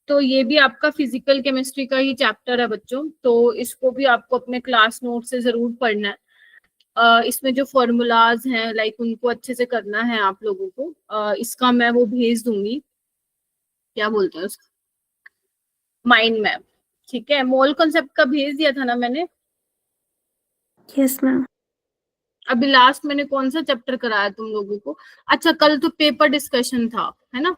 तो ये भी आपका फिजिकल केमिस्ट्री का ही चैप्टर है बच्चों, तो इसको भी आपको अपने क्लास नोट से जरूर पढ़ना है। इसमें जो फॉर्मूलाज हैं लाइक उनको अच्छे से करना है आप लोगों को। इसका मैं वो भेज दूंगी, क्या बोलते हैं उसका, माइंड मैप। ठीक है, मोल कॉन्सेप्ट का भेज दिया था ना मैंने। Yes ma'am. अभी लास्ट मैंने कौन सा चैप्टर कराया तुम लोगों को? अच्छा, कल तो पेपर डिस्कशन था, है ना?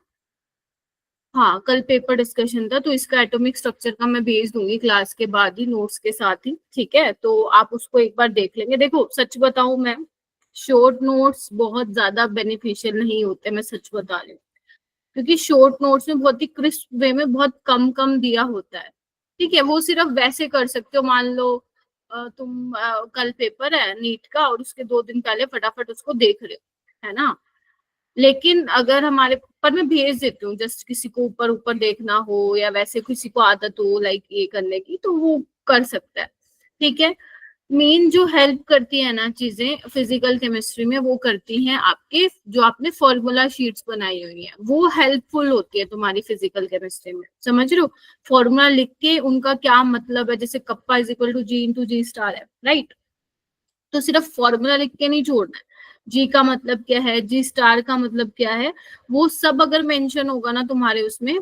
हाँ, कल पेपर डिस्कशन था, तो इसका एटॉमिक स्ट्रक्चर का मैं भेज दूंगी क्लास के बाद ही, नोट्स के साथ ही। ठीक है, तो आप उसको एक बार देख लेंगे। देखो सच बताऊं मैं, शॉर्ट नोट्स बहुत ज्यादा बेनिफिशियल नहीं होते, मैं सच बता रही हूँ। क्योंकि शॉर्ट नोट्स में बहुत ही क्रिस्प वे में बहुत कम कम दिया होता है। ठीक है, वो सिर्फ वैसे कर सकते हो, मान लो तुम कल पेपर है नीट का और उसके 2 दिन पहले फटाफट उसको देख रहे हो, है ना? लेकिन अगर हमारे पर, मैं भेज देती हूँ, जस्ट किसी को ऊपर ऊपर देखना हो या वैसे किसी को आदत हो लाइक ये करने की, तो वो कर सकता है। ठीक है, मेन जो हेल्प करती है ना चीजें फिजिकल केमिस्ट्री में, वो करती हैं आपके जो आपने फॉर्मूला शीट्स बनाई हुई हैं, वो हेल्पफुल होती है तुम्हारी फिजिकल केमिस्ट्री में। समझ रहे हो? फॉर्मूला लिख के उनका क्या मतलब है, जैसे kappa is equal to G into G star है, राइट? तो सिर्फ फॉर्मूला लिख के नहीं छोड़ना है। जी का मतलब क्या है, जी स्टार का मतलब क्या है, वो सब अगर मेंशन होगा ना तुम्हारे उसमें,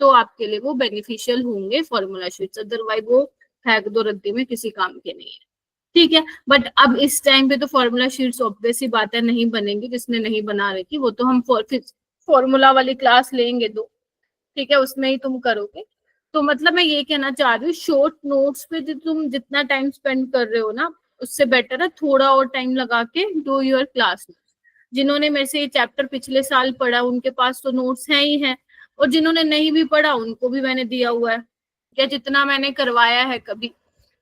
तो आपके लिए वो बेनिफिशियल होंगे फॉर्मूला शीट्स। अदरवाइज वो फेंक दो रद्दी में, किसी काम के नहीं है। ठीक है, बट अब इस टाइम पे तो फॉर्मूला शीट्स ऑब्वियस सी बात है नहीं बनेंगी, जिसने नहीं बना रखी वो तो हम फॉर्मूला वाली क्लास लेंगे तो, ठीक है, उसमें ही तुम करोगे। तो मतलब मैं ये कहना चाह रही हूँ, शॉर्ट नोट्स पे जो तुम जितना टाइम स्पेंड कर रहे हो ना, उससे बेटर है थोड़ा और टाइम लगा के डू योर क्लास नोट्स। जिन्होंने मेरे से ये चैप्टर पिछले साल पढ़ा उनके पास तो नोट्स हैं ही हैं, और जिन्होंने नहीं भी पढ़ा उनको भी मैंने दिया हुआ है, या जितना मैंने करवाया है कभी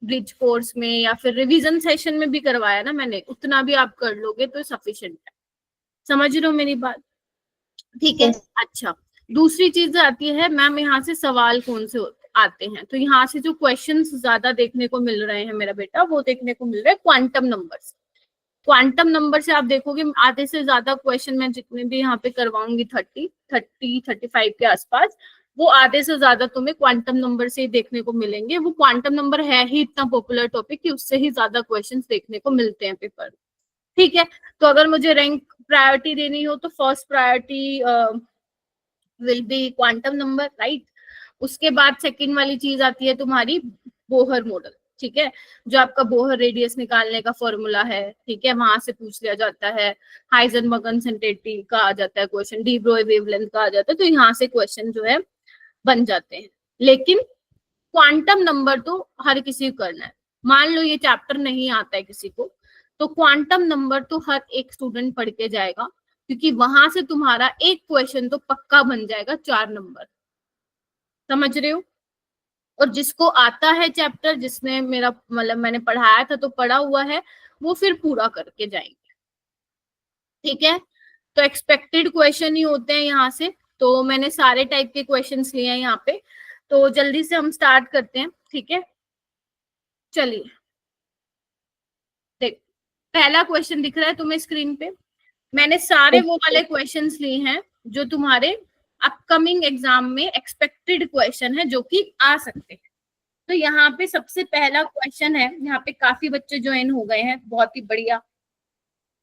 ब्रिज कोर्स में या फिर रिवीजन सेशन में भी करवाया ना मैंने, उतना भी आप कर लोगे तो सफिशिएंट है। समझ रहे हो मेरी बात? ठीक है। अच्छा, दूसरी चीज आती है मैम, यहाँ से सवाल कौन से आते हैं, तो यहाँ से जो क्वेश्चंस ज्यादा देखने को मिल रहे हैं मेरा बेटा, वो देखने को मिल रहे हैं क्वांटम नंबर्स। क्वांटम नंबर से आप देखोगे आधे से ज्यादा क्वेश्चन मैं जितने भी यहाँ पे करवाऊंगी 35 के आसपास, वो आधे से ज्यादा तुम्हें क्वांटम नंबर से ही देखने को मिलेंगे। वो क्वांटम नंबर है ही इतना पॉपुलर टॉपिक कि उससे ही ज्यादा क्वेश्चंस देखने को मिलते हैं पेपर। ठीक है, तो अगर मुझे रैंक प्रायोरिटी देनी हो तो first priority will be quantum number, right? उसके बाद सेकंड वाली चीज आती है तुम्हारी बोहर मॉडल। ठीक है, जो आपका बोहर रेडियस निकालने का फॉर्मूला है, ठीक है, वहां से पूछ लिया जाता है। हाइजेनबर्ग अनसर्टेनिटी का आ जाता है क्वेश्चन, डी ब्रोई वेवलेंथ का आ जाता है, तो यहाँ से क्वेश्चन जो है बन जाते हैं। लेकिन क्वांटम नंबर तो हर किसी को करना है। मान लो ये चैप्टर नहीं आता है किसी को, तो क्वांटम नंबर तो हर एक स्टूडेंट पढ़ के जाएगा, क्योंकि वहां से तुम्हारा एक क्वेश्चन तो पक्का बन जाएगा 4 नंबर। समझ रहे हो? और जिसको आता है चैप्टर, जिसने मेरा मतलब मैंने पढ़ाया था तो पढ़ा हुआ है, वो फिर पूरा करके जाएंगे। ठीक है, तो एक्सपेक्टेड क्वेश्चन ही होते हैं यहाँ से। तो मैंने सारे टाइप के क्वेश्चंस लिए हैं यहाँ पे, तो जल्दी से हम स्टार्ट करते हैं। ठीक है, चलिए देख, पहला क्वेश्चन दिख रहा है तुम्हें स्क्रीन पे। मैंने सारे वो वाले क्वेश्चंस लिए हैं जो तुम्हारे अपकमिंग एग्जाम में एक्सपेक्टेड क्वेश्चन है, जो कि आ सकते हैं। तो यहाँ पे सबसे पहला क्वेश्चन है, यहाँ पे काफी बच्चे ज्वाइन हो गए हैं, बहुत ही बढ़िया।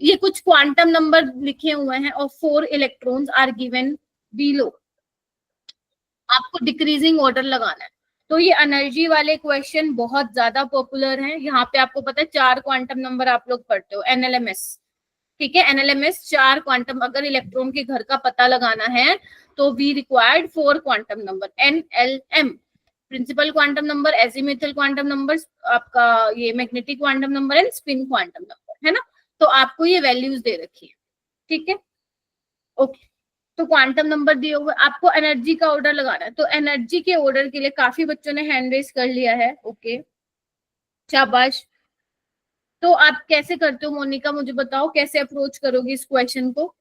ये कुछ क्वांटम नंबर लिखे हुए हैं और 4 इलेक्ट्रॉन्स आर गिवन बिलो। आपको डिक्रीजिंग ऑर्डर लगाना है। तो ये एनर्जी वाले क्वेश्चन बहुत ज्यादा पॉपुलर हैं। यहाँ पे आपको पता है 4 क्वांटम नंबर आप लोग पढ़ते हो, एनएलएमएस। ठीक है, एनएलएमएस 4 क्वांटम, अगर इलेक्ट्रॉन के घर का पता लगाना है तो we required 4 quantum number, NLM, principal quantum number, azimuthal quantum number, आपका ये magnetic quantum number and spin quantum number, है ना? तो आपको ये वैल्यूज दे रखी है। ठीक है, ओके। तो क्वांटम नंबर दिए हुए, आपको एनर्जी का ऑर्डर लगाना है। तो एनर्जी के ऑर्डर के लिए काफी बच्चों ने हैंड रेज कर लिया है, ओके, शाबाश। तो आप कैसे करते हो मोनिका, मुझे बताओ कैसे अप्रोच करोगे इस क्वेश्चन को?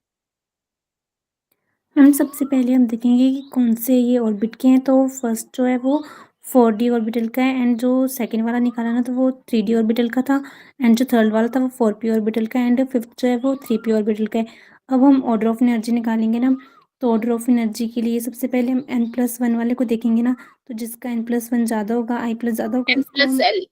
मैम सबसे पहले हम देखेंगे कि कौन से ये ऑर्बिट के हैं। तो फर्स्ट जो है वो 4D ऑर्बिटल का है, एंड जो सेकंड वाला निकाला ना तो वो 3D ऑर्बिटल का था, एंड जो थर्ड वाला था वो 4P ऑर्बिटल का, एंड फिफ्थ जो है वो 3P ऑर्बिटल का है। अब हम ऑर्डर ऑफ एनर्जी निकालेंगे ना, तो ऑर्डर ऑफ एनर्जी के लिए सबसे पहले हम n+1 वाले को देखेंगे ना, तो जिसका n+1 ज़्यादा होगा, i+ ज़्यादा होगा, एम उसको प्लस हम एल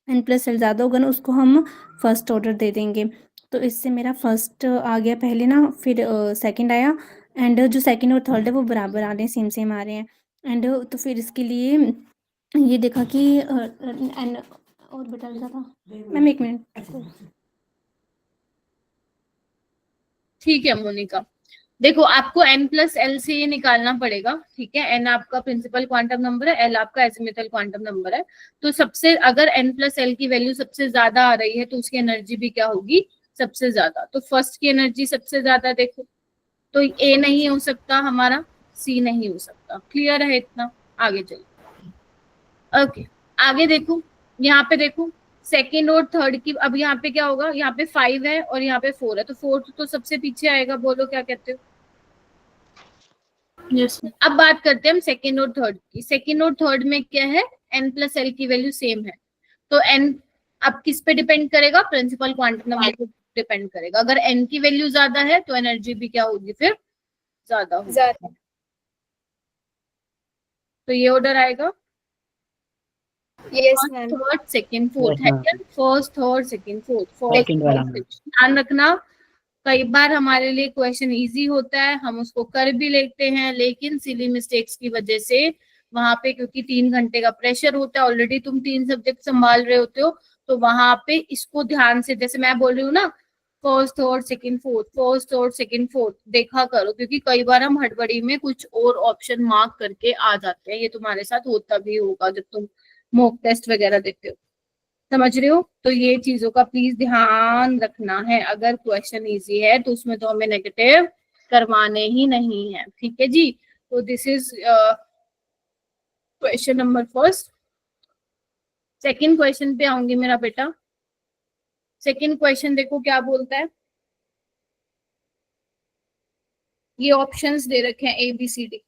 n+l ज़्यादा होगा ना, उसको हम फर्स्ट ऑर्डर दे देंगे। तो इससे मेरा फर्स्ट आ गया पहले ना, फिर सेकंड आया, एंड जो सेकंड और थर्ड है वो बराबर आ रहे हैं, सेम सेम आ रहे हैं। एंड तो फिर इसके लिए ये देखा कि एन और बता था मैम, एक मिनट। ठीक है मोनिका, देखो आपको n प्लस एल से ये निकालना पड़ेगा, ठीक है। n आपका प्रिंसिपल क्वांटम नंबर है, l आपका एजिमुथल क्वांटम नंबर है। तो सबसे अगर n प्लस एल की वैल्यू सबसे ज्यादा आ रही है तो उसकी एनर्जी भी क्या होगी, सबसे ज्यादा। तो फर्स्ट की एनर्जी सबसे ज्यादा देखो, तो ए नहीं हो सकता हमारा, सी नहीं हो सकता। क्लियर है इतना? आगे चलो। ओके, आगे देखो, यहाँ पे देखो सेकेंड और थर्ड की। अब यहाँ पे क्या होगा, यहाँ पे 5 है और यहाँ पे 4 है, तो फोर्थ तो सबसे पीछे आएगा। बोलो क्या कहते हो? यस। अब बात करते हैं हम सेकेंड और थर्ड की। सेकेंड और थर्ड में क्या है, n प्लस एल की वैल्यू सेम है। तो n अब किस पे डिपेंड करेगा, प्रिंसिपल क्वांटम नंबर पे डिपेंड करेगा। अगर n की वैल्यू ज्यादा है तो एनर्जी भी क्या होगी, फिर ज्यादा होगी। तो ये ऑर्डर आएगा yes first ma'am. Third second fourth, है क्या? First third second fourth, first second वाला थर्ड। ध्यान रखना, कई बार हमारे लिए क्वेश्चन इजी होता है, हम उसको कर भी लेते हैं, लेकिन सिली मिस्टेक्स की वजह से वहां पे, क्योंकि 3 घंटे का प्रेशर होता है, ऑलरेडी तुम 3 सब्जेक्ट संभाल रहे होते हो, तो वहां पे इसको ध्यान से, जैसे मैं बोल रही हूँ ना, first third second fourth, first third second fourth देखा करो, क्योंकि कई बार हम हड़बड़ी में कुछ और ऑप्शन मार्क करके आ जाते हैं। ये तुम्हारे साथ होता भी होगा जब तुम मॉक टेस्ट वगैरह देते हो, समझ रहे हो? तो ये चीजों का प्लीज ध्यान रखना है। अगर क्वेश्चन इजी है तो उसमें तो हमें नेगेटिव करवाने ही नहीं है, ठीक है जी। तो this is question number first. Second question पे आऊंगी मेरा बेटा। सेकंड क्वेश्चन देखो क्या बोलता है। ये ऑप्शंस दे रखे हैं ए बी सी डी।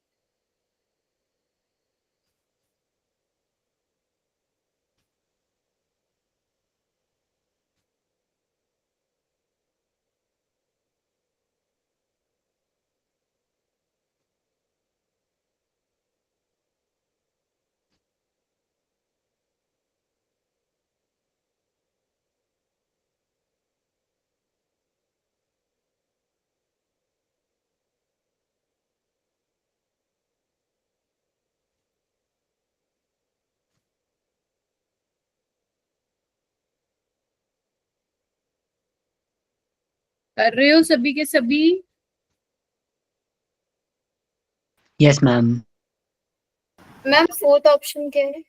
कर रहे हो सभी के सभी? Yes ma'am. Ma'am fourth option क्या है?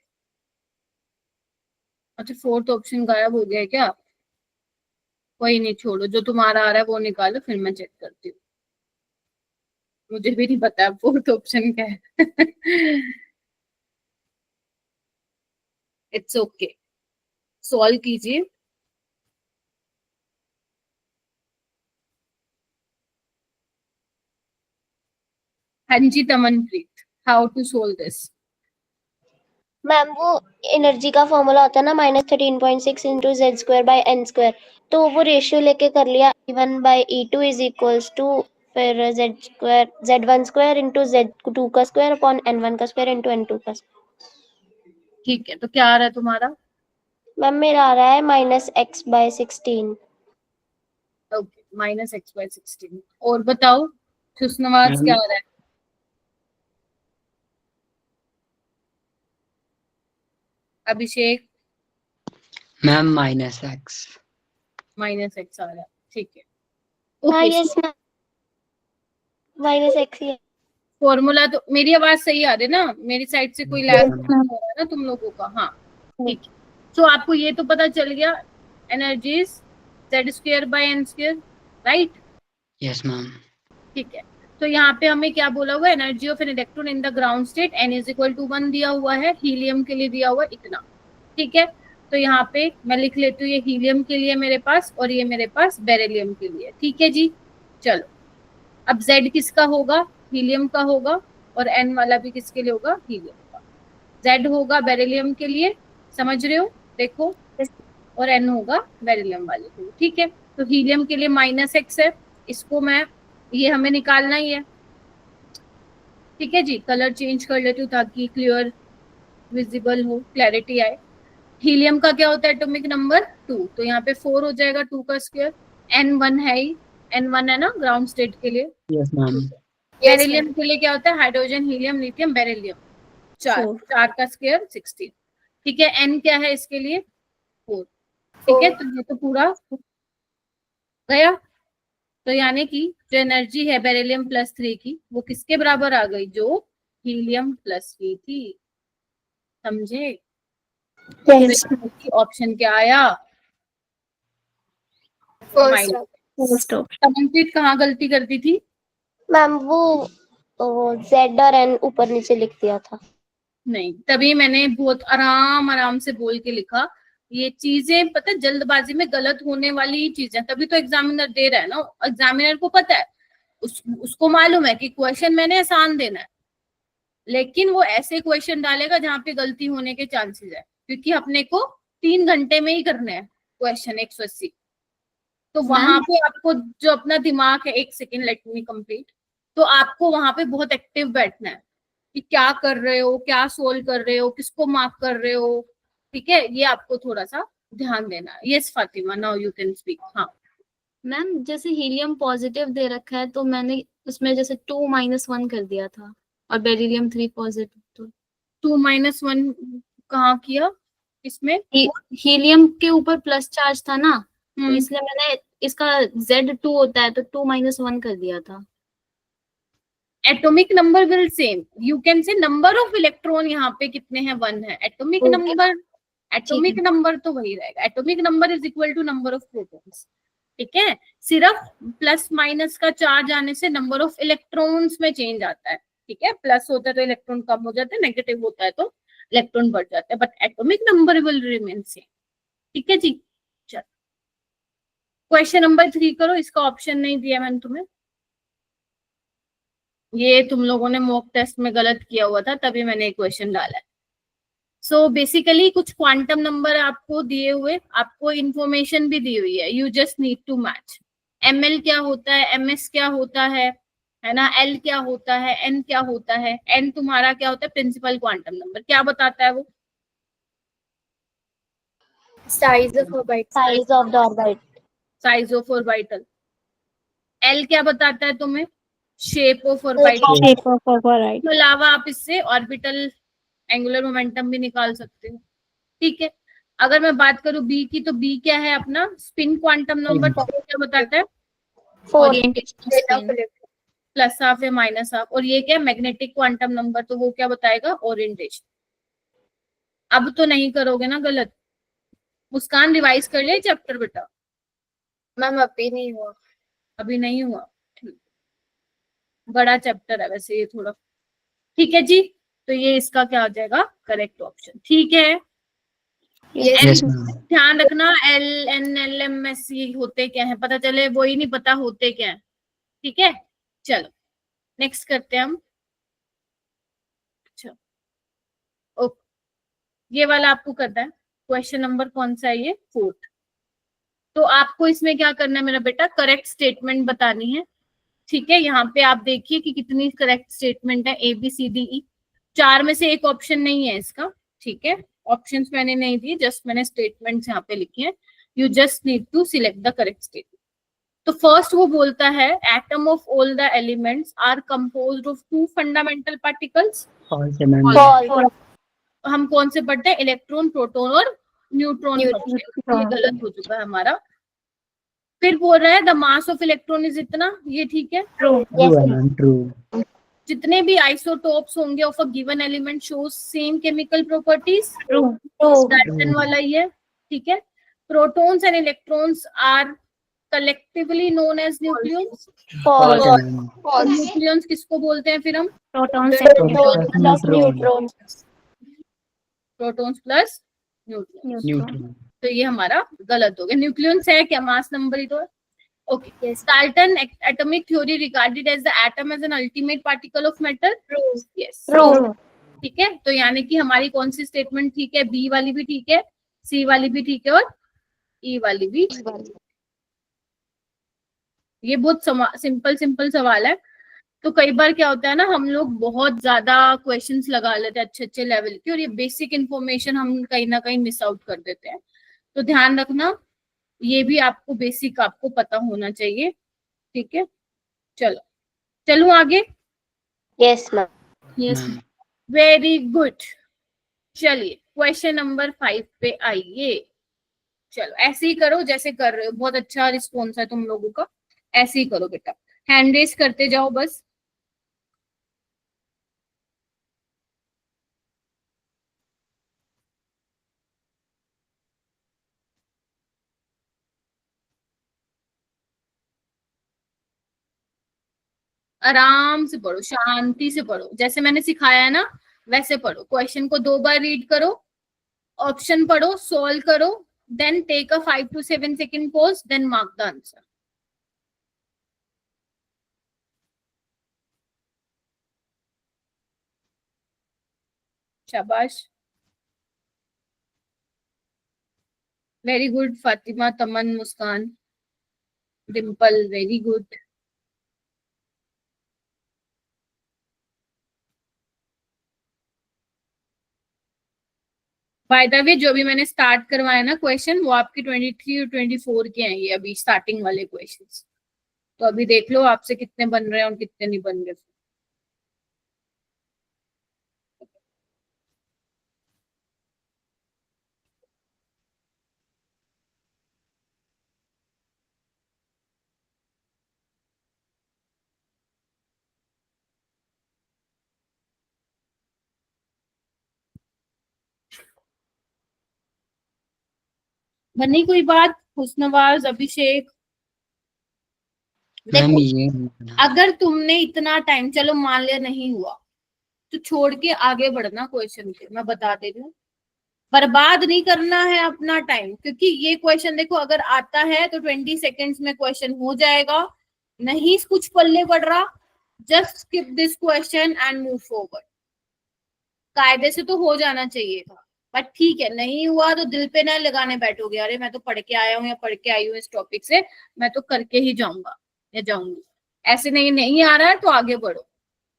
अच्छा, फोर्थ ऑप्शन गायब हो गया है क्या? कोई नहीं, छोड़ो, जो तुम्हारा आ रहा है वो निकालो, फिर मैं चेक करती हूँ। मुझे भी नहीं पता फोर्थ ऑप्शन क्या है। इट्स ओके, सॉल्व कीजिए। हाँ जी Tamanpreet, how to solve this? Ma'am वो एनर्जी का फॉर्मूला होता है ना, -13.6 into Z square by N square, तो वो रेशियो लेके कर लिया। E1/E2 इज इक्वल्स टू फिर Z1 स्क्वायर इंटू Z2 का स्क्वायर अपॉन N1 का स्क्वायर इंटू N2 का स्क्वायर। ठीक है, तो क्या आ रहा है तुम्हारा? मैम मेरा आ रहा है -x/16। Okay, -x/16। और बताओ खुशनवाज, क्या आ रहा है? अभिषेक? Ma'am -x। -x आ रहा है, ठीक है। हाँ ओके, यस मैम, -x ही है। फॉर्मूला तो, मेरी आवाज सही आ रही है ना? मेरी साइड से कोई लैग हो रहा है ना तुम लोगों का? हाँ ठीक है। तो आपको ये तो पता चल गया, energies Z2/n², right? Yes ma'am. ठीक है। तो यहाँ पे हमें क्या बोला हुआ है, energy of an electron in the ground state n is equal to 1 दिया हुआ है, हीलियम के लिए दिया हुआ है इतना, ठीक है। तो यहाँ पे मैं लिख लेती हूँ, ये हीलियम के लिए मेरे पास, और ये मेरे पास बेरिलियम के लिए, ठीक है जी। चलो, अब Z किसका होगा, हीलियम का होगा, और N वाला भी किसके लिए होगा, हीलियम का। Z होगा बेरिलियम के लिए, समझ रहे हो? देखो, और N होगा बेरिलियम वाले के लिए, ठीक है। तो हीलियम के लिए -x है, इसको मैं, ये हमें निकालना ही है, ठीक है जी, कलर चेंज कर लेती हूँ ताकि क्लियर विजिबल हो, क्लैरिटी आए। हीलियम का क्या होता है एटॉमिक नंबर 2, तो यहाँ पे 4 हो जाएगा 2 का स्क्वायर। N1 है ही, N1 है ना ग्राउंड स्टेट के लिए। Yes, ma'am. बेरिलियम के लिए क्या होता है, हाइड्रोजन हीलियम लिथियम बेरिलियम, 4 4 4 का स्क्वायर 16। ठीक है, N क्या है इसके लिए 4। ठीक है, तो ये तो पूरा गया। तो यानी कि जो एनर्जी है बेरिलियम +3 की वो किसके बराबर आ गई, जो हीलियम +3 थी, समझे? यस ऑप्शन क्या आया, फर्स्ट फर्स्ट ऑप्शन कमेंटेट कहाँ गलती करती थी? मैम वो Z और N ऊपर नीचे लिख दिया था। नहीं, तभी मैंने बहुत आराम आराम से बोल के लिखा। ये चीजें पता है जल्दबाजी में गलत होने वाली ही चीजें, तभी तो एग्जामिनर दे रहा है ना। एग्जामिनर को पता है, उसको मालूम है कि क्वेश्चन मैंने आसान देना है, लेकिन वो ऐसे क्वेश्चन डालेगा जहाँ पे गलती होने के चांसेस है, क्योंकि अपने को 3 घंटे में ही करना है क्वेश्चन 180। तो वहां पे आपको जो अपना दिमाग है, 1 सेकेंड लेट मी कंप्लीट, तो आपको वहां पे बहुत एक्टिव बैठना है कि क्या कर रहे हो, क्या सोल्व कर रहे हो, किसको मार्क कर रहे हो। ठीक है, ये आपको थोड़ा सा ध्यान देना है। Yes Fatima, now you can speak. हाँ मैम, जैसे हीलियम पॉजिटिव दे रखा है तो मैंने उसमें जैसे 2 - 1 कर दिया था और बेरिलियम 3 पॉजिटिव, तो 2 - 1 कहाँ किया इसमें? हीलियम के ऊपर प्लस चार्ज था ना, तो हम्म, इसलिए मैंने इसका Z2 होता है तो 2 - 1 कर दिया था। Atomic number will same, you can say number of electron यहाँ पे कितने हैं, 1 है। Atomic Okay. नंबर, एटॉमिक है। नंबर तो वही रहेगा, atomic number is equal to number of protons. ठीक है, सिर्फ प्लस माइनस का चार्ज आने से नंबर ऑफ इलेक्ट्रॉन्स में चेंज आता है। ठीक है, प्लस होता है तो इलेक्ट्रॉन कम हो जाते हैं, नेगेटिव होता है तो इलेक्ट्रॉन बढ़ जाते हैं, but atomic number will remain same. ठीक है जी, चलो क्वेश्चन नंबर 3 करो। इसका ऑप्शन नहीं दिया मैंने तुम्हें, ये तुम लोगों ने मॉक टेस्ट में गलत किया हुआ था, तभी मैंने एक क्वेश्चन डाला है। सो बेसिकली कुछ क्वांटम नंबर आपको दिए हुए, आपको इंफॉर्मेशन भी दी हुई है, you just need to match. ml क्या होता है, ms क्या होता है ना, l क्या होता है, n क्या होता है। n तुम्हारा क्या होता है, प्रिंसिपल क्वांटम नंबर, क्या बताता है वो? Size of orbit, size of the orbit. Size of orbital. l क्या बताता है तुम्हें, shape of orbital. Shape of orbit. इसके अलावा आप इससे ऑर्बिटल एंगुलर मोमेंटम भी निकाल सकते हो। ठीक है, अगर मैं बात करूं बी की, तो बी क्या है अपना, स्पिन क्वांटम नंबर। क्या बताता है, 4 ओरिएंटेशन स्पिन। प्लस हाफ या माइनस हाफ। और ये क्या है, मैग्नेटिक क्वांटम नंबर, तो वो क्या बताएगा, ओरिएंटेशन। अब तो नहीं करोगे ना गलत? मुस्कान रिवाइज कर ले चैप्टर बेटा। मैम अभी नहीं हुआ। अभी नहीं हुआ, ठीक। बड़ा चैप्टर है वैसे ये थोड़ा। ठीक है जी, तो ये इसका क्या हो जाएगा, करेक्ट ऑप्शन। ठीक है, Yes, ma'am. ध्यान रखना L N L M S ये होते क्या है, पता चले वो ही नहीं पता होते क्या है। ठीक है, चलो नेक्स्ट करते हैं हम। अच्छा ओके, ये वाला आपको करना है। क्वेश्चन नंबर कौन सा है ये, 4th। तो आपको इसमें क्या करना है मेरा बेटा, करेक्ट स्टेटमेंट बतानी है। ठीक है, यहाँ पे आप देखिए कि कितनी करेक्ट स्टेटमेंट है, ABCDE। 4 में से एक ऑप्शन नहीं है इसका। ठीक है, ऑप्शंस मैंने नहीं दिए, जस्ट मैंने स्टेटमेंट्स यहाँ पे लिखे हैं। You just need to select the correct statement. तो फर्स्ट वो बोलता है atom of all the elements are composed of 2 fundamental particles. False, ma'am. False. हम कौन से पढ़ते हैं, इलेक्ट्रॉन, प्रोटॉन और न्यूट्रॉन। ये गलत हो चुका है हमारा। फिर बोल रहा है the mass of electron is इतना, ये ठीक है। True, ma'am. True. जितने भी आइसोटोप्स होंगे of a given element shows same chemical properties. Dalton वाला ही है। ठीक है, protons and electrons are collectively known as nucleons. False, ma'am. Nucleons किसको बोलते हैं फिर हम, protons Protons Plus plus neutron. neutrons. Protons plus neutron. Neutron. तो ये हमारा गलत हो गया, न्यूक्लियंस है क्या, मास नंबर ही तो है। Okay. Dalton atomic theory regarded as the atom as an ultimate particle of matter. True. Yes. True. ठीक है, तो यानी कि हमारी कौन सी स्टेटमेंट ठीक है, बी वाली भी ठीक है, सी वाली भी ठीक है और ई वाली भी। ये बहुत सिंपल सवाल है। तो कई बार क्या होता है ना, हम लोग बहुत ज्यादा क्वेश्चंस लगा लेते हैं अच्छे अच्छे लेवल के, और ये बेसिक इन्फॉर्मेशन हम कहीं ना कहीं मिस आउट कर देते हैं। तो ध्यान रखना, ये भी आपको बेसिक आपको पता होना चाहिए। ठीक है, चलो चलूं आगे। Yes ma'am. Yes ma'am very good. चलिए क्वेश्चन नंबर 5 पे आइए। चलो ऐसे ही करो जैसे कर रहे हो, बहुत अच्छा रिस्पॉन्स है तुम लोगों का, ऐसे ही करो बेटा, हैंड रेस करते जाओ बस। आराम से पढ़ो, शांति से पढ़ो, जैसे मैंने सिखाया है ना वैसे पढ़ो। क्वेश्चन को 2 बार रीड करो, ऑप्शन पढ़ो, सॉल्व करो, then take a 5 to 7 second pause, then mark the answer. शाबाश, very good. Fatima, Taman, Muskan, Dimple, very good. By the way, जो अभी मैंने स्टार्ट करवाया ना क्वेश्चन, वो आपके 23 और 24 के हैं, ये अभी स्टार्टिंग वाले क्वेश्चंस। तो अभी देख लो आपसे कितने बन रहे हैं और कितने नहीं बन रहे। बनी कोई बात? हुस्नवाज, अभिषेक, मैम देखो ये अगर तुमने इतना टाइम, चलो मान लिया नहीं हुआ, तो छोड़ के आगे बढ़ना क्वेश्चन के, मैं बता दे रही हूँ। बर्बाद नहीं करना है अपना टाइम, क्योंकि ये क्वेश्चन देखो अगर आता है तो 20 सेकेंड्स में क्वेश्चन हो जाएगा। नहीं कुछ पल्ले पड़ रहा, just skip this question and move forward. कायदे से तो हो जाना चाहिए था, बट ठीक है, नहीं हुआ तो दिल पे ना लगाने बैठोगे, अरे मैं तो पढ़ के आया हूँ या पढ़ के आई हूँ इस टॉपिक से, मैं तो करके ही जाऊंगा या जाऊंगी। ऐसे नहीं, नहीं आ रहा है तो आगे बढ़ो,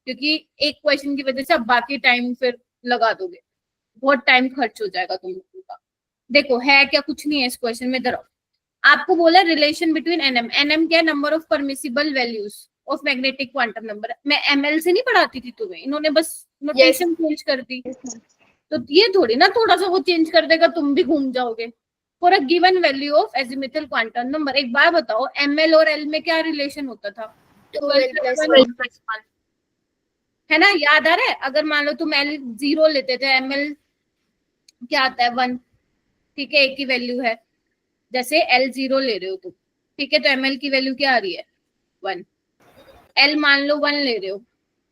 क्योंकि एक क्वेश्चन की वजह से आप बाकी टाइम फिर लगा दोगे, बहुत टाइम खर्च हो जाएगा तुम लोगों का। देखो है क्या, कुछ नहीं है इस क्वेश्चन में। इधर आपको बोला रिलेशन बिटवीन एनएम, एनएम क्या, number of permissible values of magnetic quantum number. मैं एमएल से नहीं पढ़ाती थी तुम्हें, इन्होंने बस नोटेशन चेंज कर दी, तो ये थोड़ी ना थोड़ा सा वो चेंज कर देगा तुम भी घूम जाओगे। For a given value of azimuthal quantum number. एक बार बताओ, एमएल और एल में क्या रिलेशन होता था? 12+1 है ना, याद आ रहा है? अगर मान लो तुम एल 0 लेते थे, एमएल क्या आता है 1, ठीक है, एक ही वैल्यू है। जैसे एल 0 ले रहे हो तुम, ठीक है, तो एमएल की वैल्यू क्या आ रही है 1। एल मान लो 1 ले रहे हो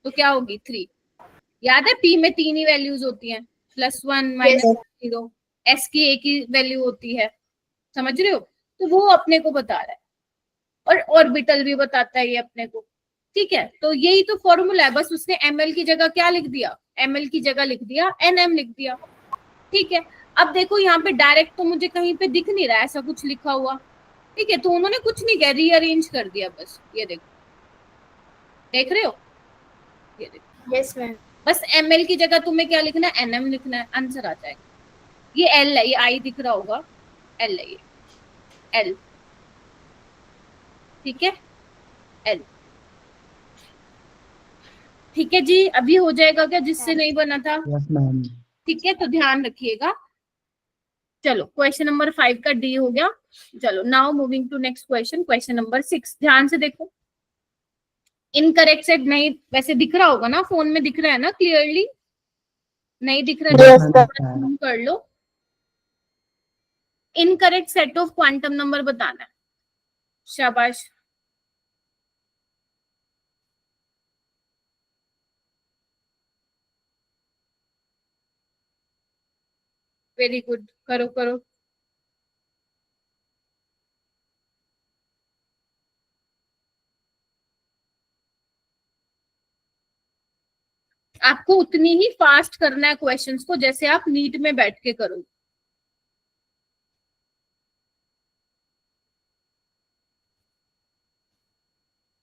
तो क्या होगी 3। याद है पी में 3 ही वैल्यूज होती हैं, +1 -0। एस की एक ही वैल्यू होती है, समझ रहे हो? तो वो अपने को बता रहा है, और ऑर्बिटल भी बताता है ये अपने को। ठीक है, तो यही तो फॉर्मूला है, बस उसने एमएल की जगह क्या लिख दिया, एमएल की जगह लिख दिया एनएम लिख दिया। ठीक है, अब देखो यहाँ पे डायरेक्ट तो मुझे कहीं पे दिख नहीं रहा ऐसा कुछ लिखा हुआ। ठीक है, तो उन्होंने कुछ नहीं किया, रीअरेंज कर दिया बस। ये देखो, देख रहे हो, ये देखो, यस मैम। बस एमएल की जगह तुम्हें क्या लिखना है, एनएम लिखना है, आंसर आ जाएगा। ये एल है, ये आई दिख रहा होगा, एल है ये, एल, ठीक है, एल। ठीक है जी, अभी हो जाएगा क्या जिससे नहीं बना था? Yes ma'am. ठीक है, तो ध्यान रखिएगा। चलो क्वेश्चन नंबर 5 का डी हो गया। चलो now moving to next question, question number 6। ध्यान से देखो, इनकरेक्ट सेट नहीं, वैसे दिख रहा होगा ना, फोन में दिख रहा है ना क्लियरली? नहीं दिख रहा है तो कर लो। Incorrect set of quantum number बताना है। शाबाश, वेरी गुड, करो करो। आपको उतनी ही फास्ट करना है क्वेश्चंस को जैसे आप नीट में बैठ के करो।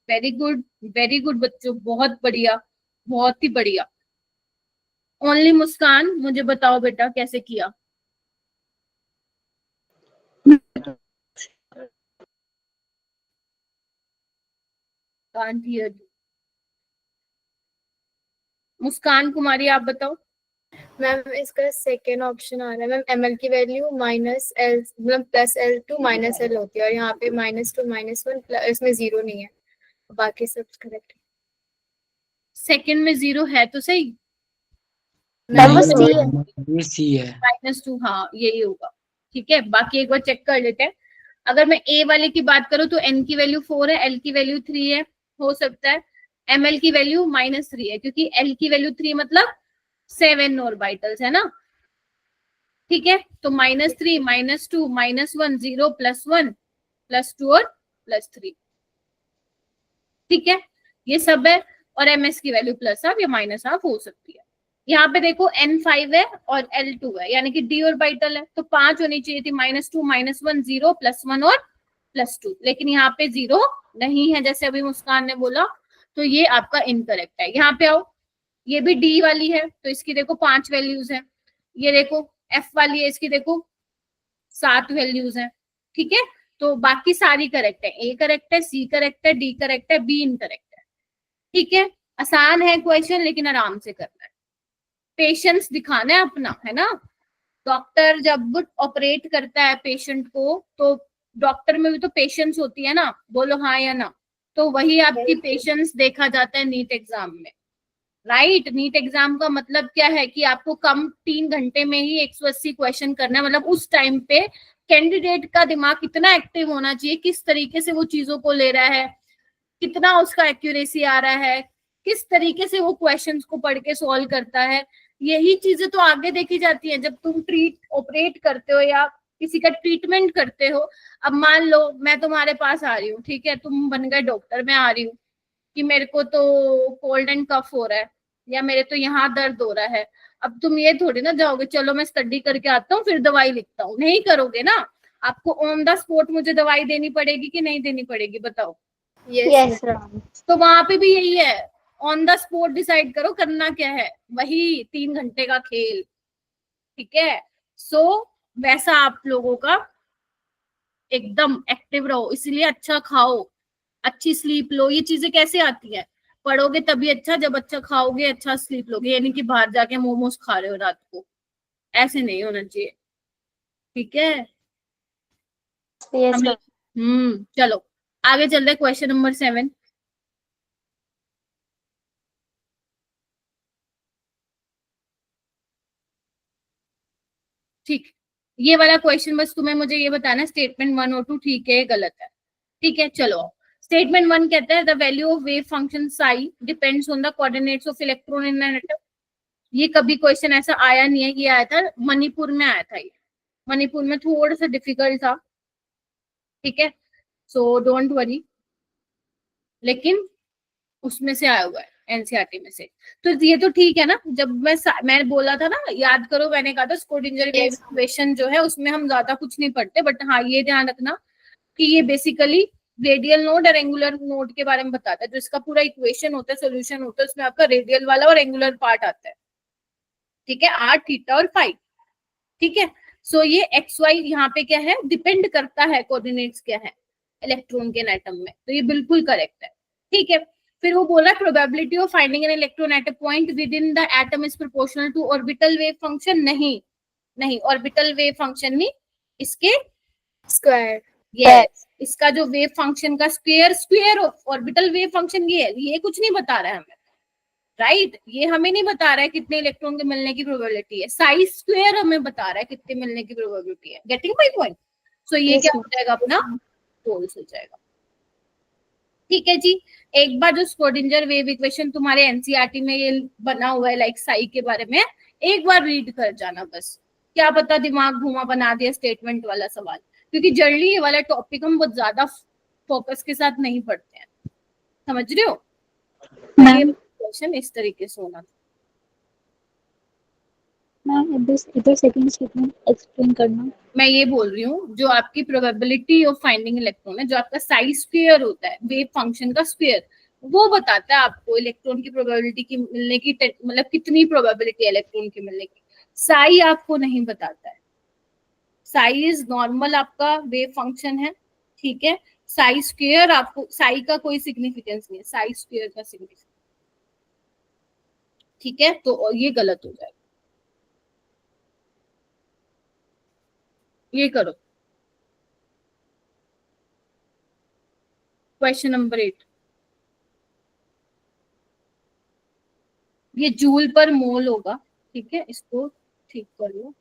वेरी गुड, वेरी गुड बच्चों, बहुत बढ़िया, बहुत ही बढ़िया। ओनली मुस्कान, मुझे बताओ बेटा कैसे किया। Can't hear you. Muskan Kumari आप बताओ। मैम इसका सेकेंड ऑप्शन आ रहा है मैम, ml की वैल्यू माइनस एल मतलब plus L two minus L होती है, और यहाँ पे -2 -1 इसमें 0 नहीं है, बाकी सब करेक्ट है। सेकंड में 0 है तो सही, मैम वो नहीं, सी है। ये सी है। -2, हाँ यही होगा। ठीक है, बाकी एक बार चेक कर लेते हैं। अगर मैं ए वाले की बात करूं तो n की वैल्यू 4 है, l की वैल्यू 3 है, हो सकता है ml की वैल्यू -3 है, क्योंकि l की वैल्यू 3 मतलब 7 ऑर्बिटल्स है ना। ठीक है, तो -3 -2 -1 0 +1 +2 और +3। ठीक है, ये सब है, और ms की वैल्यू +1 या -1 हो सकती है। यहाँ पे देखो n5 है और l2 है, यानी कि d ऑर्बिटल है, तो 5 होनी चाहिए थी, -2 -1 0 +1 और +2, लेकिन यहाँ पे 0 नहीं है, जैसे अभी मुस्कान ने बोला, तो ये आपका इनकरेक्ट है। यहाँ पे आओ, ये भी डी वाली है, तो इसकी देखो 5 वैल्यूज है। ये देखो एफ वाली है, इसकी देखो 7 वैल्यूज है। ठीक है, तो बाकी सारी करेक्ट है, ए करेक्ट है, सी करेक्ट है, डी करेक्ट है, बी इनकरेक्ट है। ठीक है, आसान है क्वेश्चन, लेकिन आराम से करना है, पेशेंस दिखाना है अपना, है ना। डॉक्टर जब ऑपरेट करता है पेशेंट को, तो डॉक्टर में भी तो पेशेंस होती है ना, बोलो हाँ या ना। तो वही आपकी पेशेंस देखा जाता है नीट एग्जाम में, राइट। नीट एग्जाम का मतलब क्या है कि आपको कम 3 घंटे में ही 180 क्वेश्चन करना है, मतलब उस टाइम पे कैंडिडेट का दिमाग कितना एक्टिव होना चाहिए, किस तरीके से वो चीजों को ले रहा है, कितना उसका एक्यूरेसी आ रहा है, किस तरीके से वो क्वेश्चंस को पढ़ के सॉल्व करता है। यही चीजें तो आगे देखी जाती हैं जब तुम ऑपरेट करते हो या किसी का ट्रीटमेंट करते हो। अब मान लो मैं तुम्हारे पास आ रही हूँ, ठीक है, तुम बन गए डॉक्टर, मैं आ रही हूँ कि मेरे को तो कोल्ड एंड कफ हो रहा है, या मेरे तो यहाँ दर्द हो रहा है। अब तुम ये थोड़ी ना जाओगे, चलो मैं स्टडी करके आता हूँ फिर दवाई लिखता हूँ, नहीं करोगे ना। आपको ऑन द स्पॉट मुझे दवाई देनी पड़ेगी कि नहीं देनी पड़ेगी, बताओ। Yes ma'am. तो वहां पे भी यही है, ऑन द स्पॉट डिसाइड करो करना क्या है, वही 3 घंटे का खेल। ठीक है, सो वैसा आप लोगों का एकदम एक्टिव रहो, इसीलिए अच्छा खाओ, अच्छी स्लीप लो। ये चीजें कैसे आती है, पढ़ोगे तभी अच्छा, जब अच्छा खाओगे अच्छा स्लीप लोगे, यानी कि बाहर जाके मोमोज खा रहे हो रात को, ऐसे नहीं होना चाहिए। ठीक है, यस मैम। चलो आगे चल रहे, क्वेश्चन नंबर 7। ठीक, ये वाला क्वेश्चन बस तुम्हें मुझे ये बताना स्टेटमेंट 1 और 2 ठीक है गलत है। ठीक है, चलो स्टेटमेंट 1 कहता है the value of wave function psi depends on the coordinates of electron in an atom. ये कभी क्वेश्चन ऐसा आया नहीं है, ये आया था मणिपुर में आया था, ये मणिपुर में थोड़ा सा डिफिकल्ट था। ठीक है, सो डोंट वरी, लेकिन उसमें से आया हुआ है एनसीईआरटी में से, तो ये तो ठीक है ना। जब मैं बोला था ना, याद करो, मैंने कहा था स्क्रोडिंजर वेव इक्वेशन जो है उसमें हम ज्यादा कुछ नहीं पढ़ते, बट हाँ ये ध्यान रखना कि ये बेसिकली रेडियल नोड और एंगुलर नोड के बारे में बताता है। जो इसका पूरा इक्वेशन होता है, सोल्यूशन होता है, उसमें आपका रेडियल वाला और एंगुलर पार्ट आता है। ठीक है, r, थीटा और फाई। ठीक है, सो ये एक्स वाई यहाँ पे क्या है, डिपेंड करता है कोऑर्डिनेट्स क्या है इलेक्ट्रॉन के एटम में, तो ये बिल्कुल करेक्ट है। ठीक है, फिर वो बोला probability of finding an electron at a point with in the atom is proportional to orbital wave function. नहीं ऑर्बिटल वेव फंक्शन नहीं, इसके स्क्वायर। यस, इसका जो वेव फंक्शन का square of orbital wave function ये है, ये कुछ नहीं बता रहा है हमें, राइट। ये हमें नहीं बता रहा है कितने इलेक्ट्रॉन के मिलने की प्रोबेबिलिटी है, साइज स्क्वायर हमें बता रहा है कितने मिलने की प्रोबेबिलिटी है। Getting my point. सो ये क्या हो जाएगा, अपना फॉल्स हो जाएगा। ठीक है जी, एक बार जो स्क्रोडिंजर वेव इक्वेशन तुम्हारे एनसीईआरटी में ये बना हुआ है लाइक साई के बारे में, एक बार रीड कर जाना बस, क्या पता दिमाग घुमा बना दिया स्टेटमेंट वाला सवाल, क्योंकि जनरली ये वाला टॉपिक हम बहुत ज्यादा फोकस के साथ नहीं पढ़ते हैं, समझ रहे हो। क्वेश्चन इस तरीके से होना था। इधर सेकंड स्टेटमेंट एक्सप्लेन करना। मैं ये बोल रही हूँ, जो आपकी प्रोबेबिलिटी ऑफ फाइंडिंग इलेक्ट्रॉन है, जो आपका साइज स्क्वायर होता है वेव फंक्शन का स्क्वायर, वो बताता है आपको इलेक्ट्रॉन की प्रोबेबिलिटी की मिलने की, मतलब कितनी प्रोबेबिलिटी है इलेक्ट्रॉन की मिलने की। साई आपको नहीं बताता है। साई इज नॉर्मल आपका वेव फंक्शन है, ठीक है। साई स्क्वायर, आपको साई का कोई सिग्निफिकेंस नहीं है, साई स्क्वायर का सिग्निफिकेंस, ठीक है। तो ये गलत हो जाएगा, ये करो क्वेश्चन नंबर 8। ये जूल पर मोल होगा, ठीक है, इसको ठीक कर लो।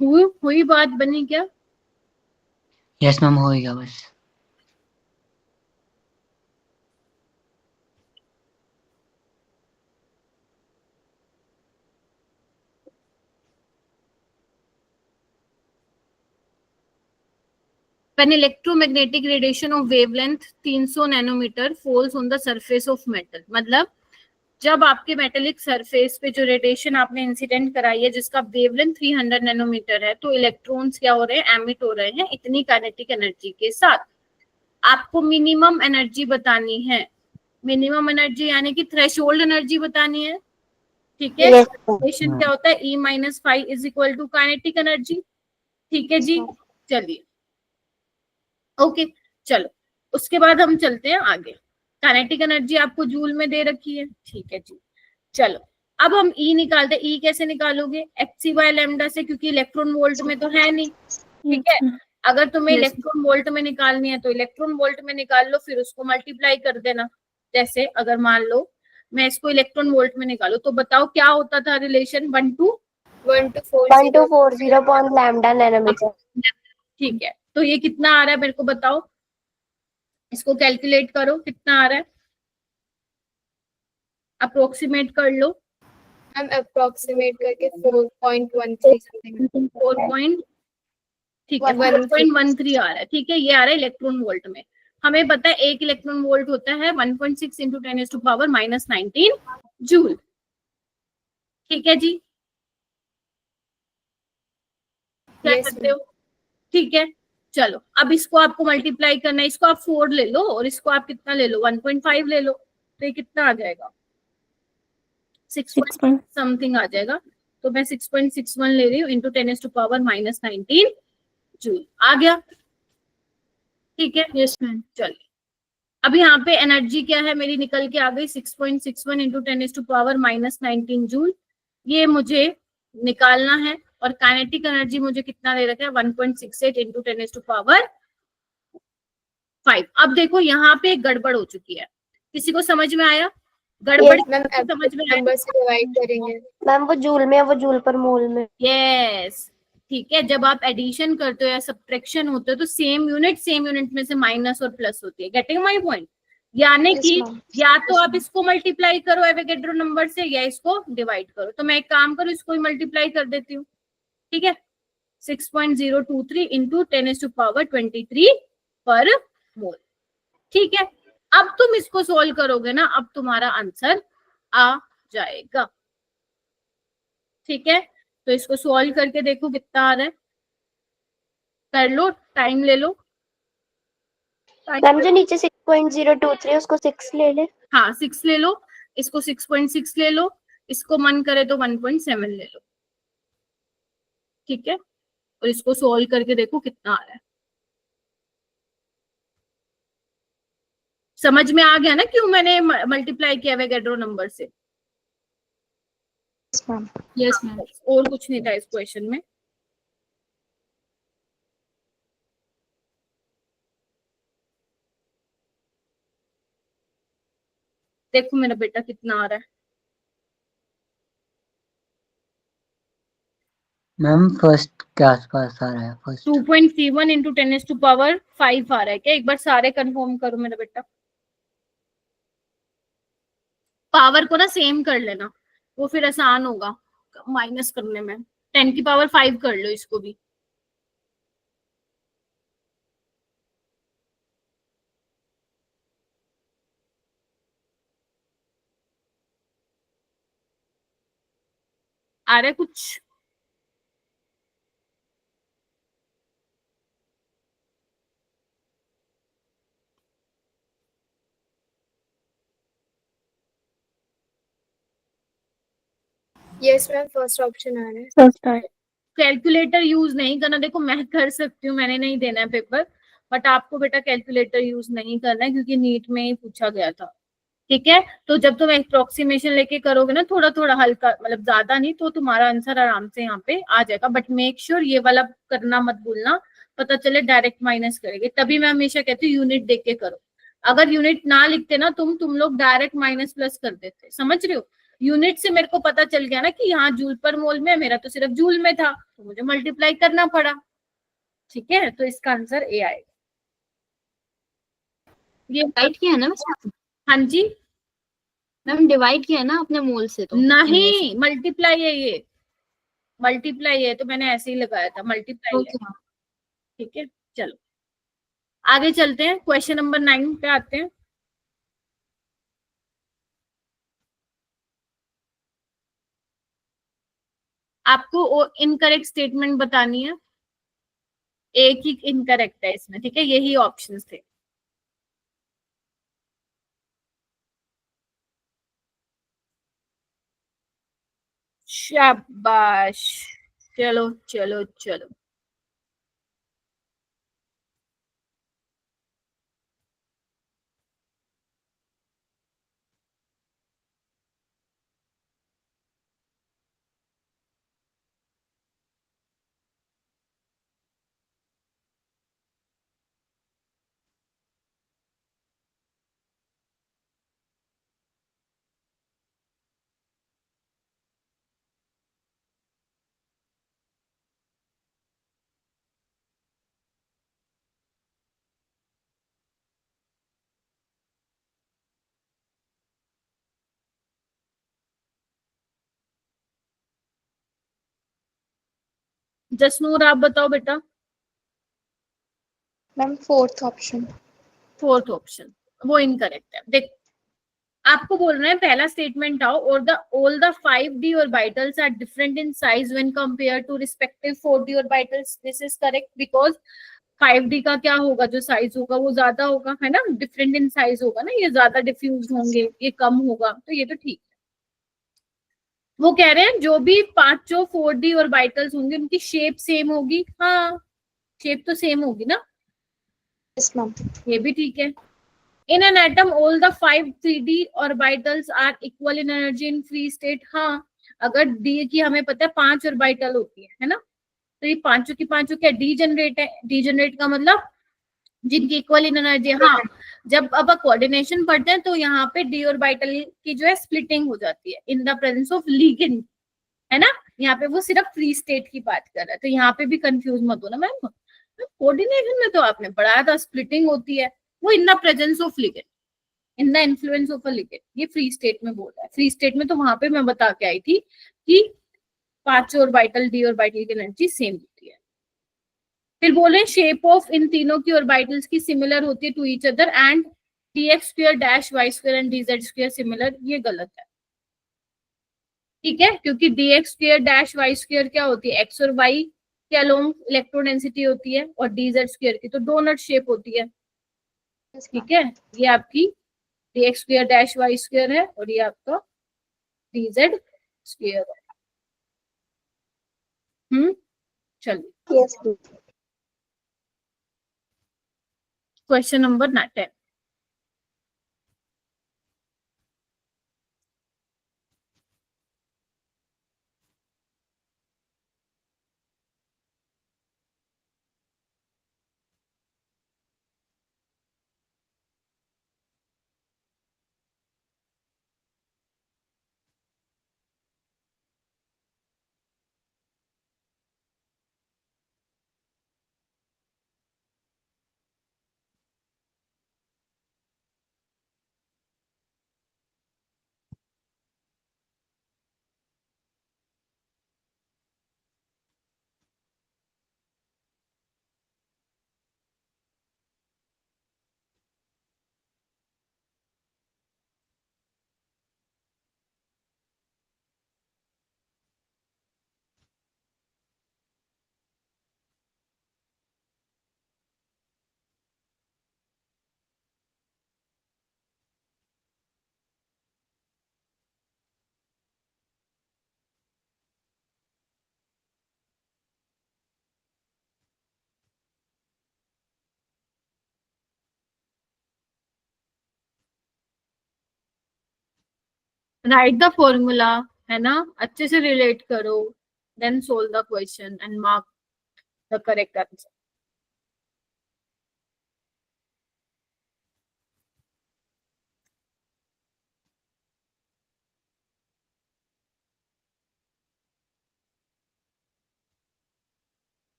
हुई बात बनी क्या? यस मैम, होएगा बस। When electromagnetic radiation of wavelength 300 nanometre falls on the surface of metal, मतलब जब आपके मेटेलिक सरफेस पे जो रेडिएशन आपने इंसिडेंट कराई है जिसका वेवलेंथ 300 नैनोमीटर है, तो इलेक्ट्रॉन्स क्या हो रहे हैं, एमिट हो रहे हैं इतनी काइनेटिक एनर्जी के साथ। आपको मिनिमम एनर्जी बतानी है, मिनिमम एनर्जी यानी कि थ्रेशोल्ड एनर्जी बतानी है, ठीक है। रेडिएशन क्या होता है, E minus 5 is equal to kinetic energy, ठीक है जी। चलिए ओके, चलो उसके बाद हम चलते हैं आगे। काइनेटिक एनर्जी आपको जूल में दे रखी है, ठीक है जी। चलो अब हम ई निकालते हैं। ई कैसे निकालोगे, एच बाय लैम्डा से, क्योंकि इलेक्ट्रॉन वोल्ट में तो है नहीं, ठीक है। अगर तुम्हें इलेक्ट्रॉन वोल्ट में निकालनी है तो इलेक्ट्रॉन वोल्ट में निकाल लो, फिर उसको मल्टीप्लाई कर देना। जैसे अगर मान लो मैं इसको इलेक्ट्रॉन वोल्ट में निकालू, तो बताओ क्या होता था रिलेशन, 1 to 1240 लैम्डा नैनोमीटर। ठीक है, तो ये कितना आ रहा है मेरे को बताओ, इसको कैलकुलेट करो कितना आ रहा है, अप्रोक्सीमेट कर लो। हम अप्रोक्सीमेट करके 4.13 समथिंग 4. ठीक है, 4.13 आ रहा है, ठीक है। ये आ रहा है इलेक्ट्रॉन वोल्ट में। हमें पता है 1 इलेक्ट्रॉन वोल्ट होता है 1.6 इंटू 10⁻⁻19 जूल, ठीक है जी। क्या Yes, करते हो, ठीक है। चलो अब इसको आपको मल्टीप्लाई करना है, इसको आप 4 ले लो और इसको आप कितना ले लो, 1.5 ले लो, तो ये कितना आ जाएगा, 6 समथिंग आ जाएगा। तो मैं 6.61 ले रही हूँ इंटू 10⁻⁻19 जूल, आ गया, ठीक है। Yes ma'am. चलिए अब यहाँ पे एनर्जी क्या है मेरी, निकल के आ गई 6.61 इंटू 10⁻⁻19 जूल, ये मुझे निकालना है। और काइनेटिक एनर्जी मुझे कितना दे रखा है, 1.68 इंटू 10⁻5। अब देखो यहाँ पे एक गड़बड़ हो चुकी है, किसी को समझ में आया गड़बड़? मैम समझ में आया, नंबर से डिवाइड करेंगे मैम वो जूल में है, वो जूल पर मोल में। यस, ठीक है। जब आप एडिशन करते हो या सब्ट्रैक्शन होते हो तो सेम यूनिट में से माइनस और प्लस होती है, गेटिंग माय पॉइंट। यानी Yes, कि ma'am. या तो आप इसको मल्टीप्लाई करो एवोगैड्रो नंबर से, या इसको डिवाइड करो। तो मैं एक काम करूँ, इसको ही मल्टीप्लाई कर देती हूँ, ठीक है। 6.023 इंटू 10⁻23 पर मोल, ठीक है। अब तुम इसको सोल्व करोगे ना, अब तुम्हारा आंसर आ जाएगा, ठीक है। तो इसको सॉल्व करके देखो कितना आ रहा है, कर लो, टाइम ले लो। मैम जो नीचे 6.023 है उसको 6 ले ले। हाँ 6 ले लो, इसको 6.6 ले लो, इसको मन करे तो 1.7 ले लो, ठीक है। और इसको सॉल्व करके देखो कितना आ रहा है। समझ में आ गया ना क्यों मैंने मल्टीप्लाई किया एवोगैड्रो नंबर से? Yes ma'am. और कुछ नहीं था इस क्वेश्चन में। देखो मेरा बेटा कितना आ रहा है। मैम फर्स्ट के आसपास आ रहा है, फर्स्ट। 2.31 इंटू 10⁵ आ रहा है क्या? एक बार सारे कंफर्म करो मेरा बेटा। पावर को ना सेम कर लेना, वो फिर आसान होगा माइनस करने में। 10⁵ कर लो इसको भी। आ रहा है कुछ? यस मैम, फर्स्ट ऑप्शन आ रहा है। फर्स्ट आया। कैलकुलेटर यूज नहीं करना। देखो मैं कर सकती हूँ, मैंने नहीं देना है पेपर, बट आपको बेटा कैलकुलेटर यूज नहीं करना है क्योंकि नीट में ही पूछा गया था, ठीक है। तो जब तुम अप्रोक्सीमेशन लेके करोगे ना, थोड़ा थोड़ा हल्का, मतलब ज्यादा नहीं, तो तुम्हारा आंसर आराम से यहाँ पे आ जाएगा। बट मेक श्योर ये वाला करना मत भूलना, पता चले डायरेक्ट माइनस करेंगे। तभी मैं हमेशा कहती हूँ यूनिट देख के करो। अगर यूनिट ना लिखते ना तुम लोग डायरेक्ट माइनस प्लस कर देते, समझ रहे हो। यूनिट से मेरे को पता चल गया ना कि यहाँ जूल पर मोल में, मेरा तो सिर्फ जूल में था तो मुझे मल्टीप्लाई करना पड़ा, ठीक है। तो इसका आंसर ए आएगा। ये डिवाइड किया है ना वैसे? हाँ जी, मैम डिवाइड किया है ना अपने मोल से? तो नहीं मल्टीप्लाई है, ये मल्टीप्लाई है, तो मैंने ऐसे ही लगाया था मल्टीप्लाई है, ओके। ठीक है। चलो आगे चलते हैं, क्वेश्चन नंबर 9 पे आते हैं। आपको इनकरेक्ट स्टेटमेंट बतानी है, एक ही इनकरेक्ट है इसमें, ठीक है। यही ऑप्शंस थे। शाबाश, चलो चलो चलो। जसनूर आप बताओ बेटा। Ma'am fourth option. Fourth option वो इनकरेक्ट है। देख आपको बोल रहे हैं पहला स्टेटमेंट आओ, और the all the 5d orbitals are different in size when compare to respective 4d orbitals. This is correct because 5d का क्या होगा, जो साइज होगा वो ज्यादा होगा, है ना। डिफरेंट इन साइज होगा ना, ये ज्यादा डिफ्यूज होंगे, ये कम होगा, तो ये तो ठीक है। वो कह रहे हैं जो भी पांचों 4d ऑर्बिटल्स होंगे उनकी शेप सेम होगी। हाँ शेप तो सेम होगी ना, यस मैम। ये भी ठीक है। In an atom, all the 5 3d orbitals are equal in energy in free state. हाँ अगर d की हमें पता है 5 ऑर्बिटल होती है ना, तो ये पांचों की पांचों क्या डीजेनरेट है। डीजेनरेट का मतलब जिनकी इक्वल इन एनर्जी। हाँ जब अब कोऑर्डिनेशन पढ़ते हैं तो यहाँ पे डी ऑर्बिटल की जो है स्प्लिटिंग हो जाती है in the presence of ligand, है ना। यहाँ पे वो सिर्फ फ्री स्टेट की बात कर रहा है, तो यहाँ पे भी कंफ्यूज मत हो ना मैम। कोऑर्डिनेशन में तो आपने पढ़ाया था स्प्लिटिंग होती है, वो in the presence of ligand, in the influence of a ligand. ये फ्री स्टेट में बोल रहा है। फ्री स्टेट में तो वहां पे मैं बता के आई थी कि पांचों ऑर्बिटल डी ऑर्बिटल की एनर्जी सेम होती है। फिर बोले शेप ऑफ इन तीनों की ऑर्बिटल्स की सिमिलर होती है to each other and dx square dash y square and dz square similar. ये गलत है, ठीक है, क्योंकि dx square dash y square क्या होती है, x और y के अलोंग इलेक्ट्रोडेंसिटी होती है, और dz स्क्वायर की तो डोनट शेप होती है। ठीक है, ये आपकी dx square dash y square है और ये आपका dz स्क्वायर है। चलिए yes question number 10। Write the formula, है ना, अच्छे से रिलेट करो, then solve the question and mark the correct answer.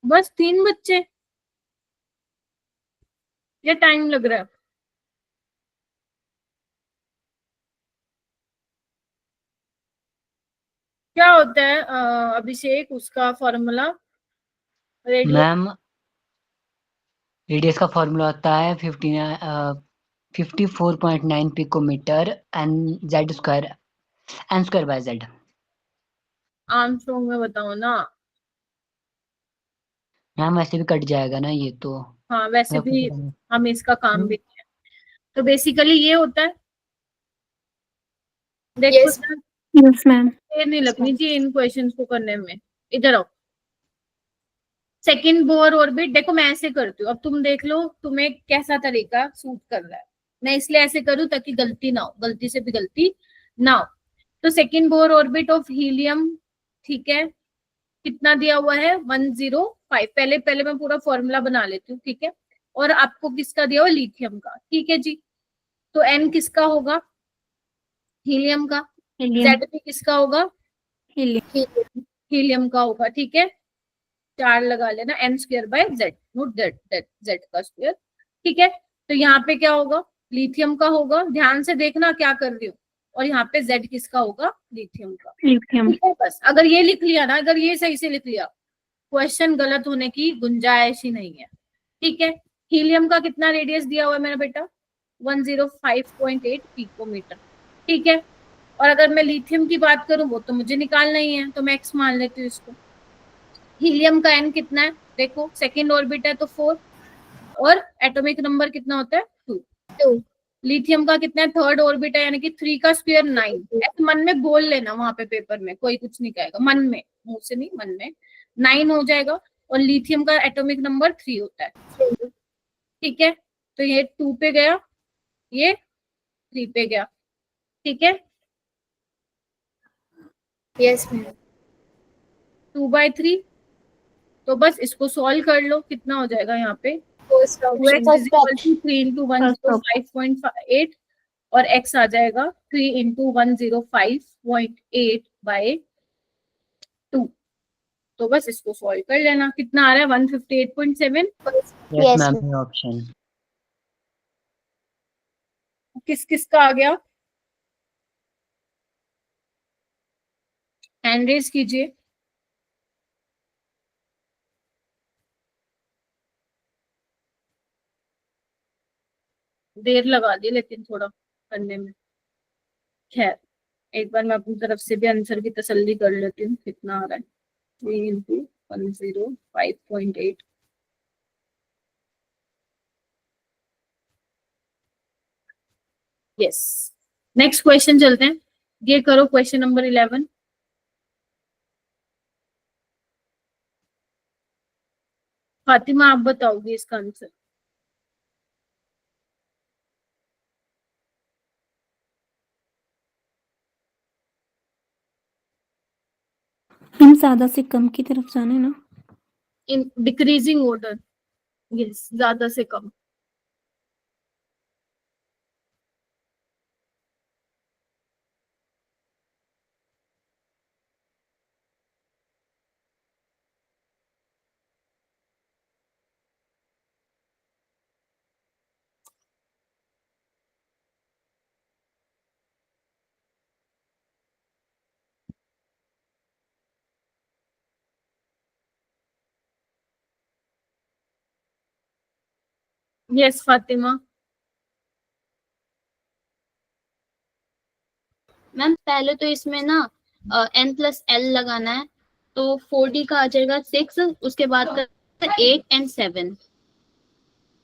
बस 3 बच्चे, या टाइम लग रहा है? क्या होता है अभिषेक उसका फॉर्मूला रेडियस? मैम रेडियस का फॉर्मूला होता है 54.9 picometre N Z square N square by Z. Angstrom में बताओ ना। मैम वैसे भी कट जाएगा ना ये तो। हाँ वैसे आपको भी पता नहीं। हम इसका काम भी नहीं है, तो बेसिकली ये होता है। देखो Yes. Yes ma'am. देर नहीं लगनी चाहिए इन क्वेश्चंस को करने में। इधर आओ। सेकंड बोर ऑर्बिट, देखो मैं ऐसे करती हूँ, अब तुम देख लो तुम्हें कैसा तरीका सूट कर रहा है। मैं इसलिए ऐसे करूँ ताकि गलती ना हो, गलती से भी गलती ना हो। तो second Bohr orbit of helium, ठीक है, कितना दिया हुआ है 105। पहले पहले मैं पूरा फॉर्मूला बना लेती हूँ, ठीक है। और आपको किसका दिया हुआ, लिथियम का, ठीक है जी। तो एन किसका होगा, हीलियम का। हीलियम। जेड भी किसका होगा, हीलियम। हीलियम का होगा, ठीक है। 4 लगा लेना, N square by Z, note Z, Z का स्क्वायर, ठीक है। तो यहाँ पे क्या होगा, लिथियम का होगा, ध्यान से देखना क्या कर रही हूँ। और यहाँ पे जेड किसका होगा, लिथियम का, लिथियम। ठीक है। बस अगर ये लिख लिया ना, अगर ये सही से लिख लिया, क्वेश्चन गलत होने की गुंजाइश ही नहीं है, ठीक है। हीलियम का कितना रेडियस दिया हुआ है मेरा बेटा, 105.8 पिकोमीटर, ठीक है। और अगर मैं लिथियम की बात करूं, वो तो मुझे निकालना ही है, तो मैं एक्स मान लेती हूँ इसको। हीलियम का एन कितना है, देखो सेकेंड ऑर्बिट है तो 4, और एटॉमिक नंबर कितना होता है 2। लिथियम का कितना है, थर्ड ऑर्बिट है, यानी कि 3 का स्क्वायर 9। ऐसे मन में बोल लेना, वहां पे पेपर में कोई कुछ नहीं कहेगा, मन में, मुंह से नहीं, मन में 9 हो जाएगा। और लिथियम का एटॉमिक नंबर 3 होता है, ठीक है। तो ये 2 पे गया, ये 3 पे गया, ठीक है। Yes, ma'am. 2/3, तो बस इसको सॉल्व कर लो, कितना हो जाएगा यहाँ पे, First 2x option. Is equal to 3 into 105.8, और x आ जाएगा 3 into 105.8 by 2। तो बस इसको सॉल्व कर लेना, कितना आ रहा है 158.7। Yes Yes, ma'am ma'am. ये ऑप्शन। किस किस का आ गया, हैंड रेज कीजिए। देर लगा दी लेकिन थोड़ा करने में। खैर एक बार मैं अपनी तरफ से भी आंसर की तसल्ली कर लेती हूँ कितना आ रहा है। 3 × 10 5.8। यस, नेक्स्ट क्वेश्चन चलते हैं। ये करो क्वेश्चन नंबर 11। फातिमा आप बताओगी इसका आंसर। हम ज्यादा से कम की तरफ जाने ना। In decreasing order. यस, ज्यादा से कम। यस फातिमा। मैम पहले तो इसमें ना n+l लगाना है, तो 4d का आ जाएगा 6, उसके बाद का 8 and 7।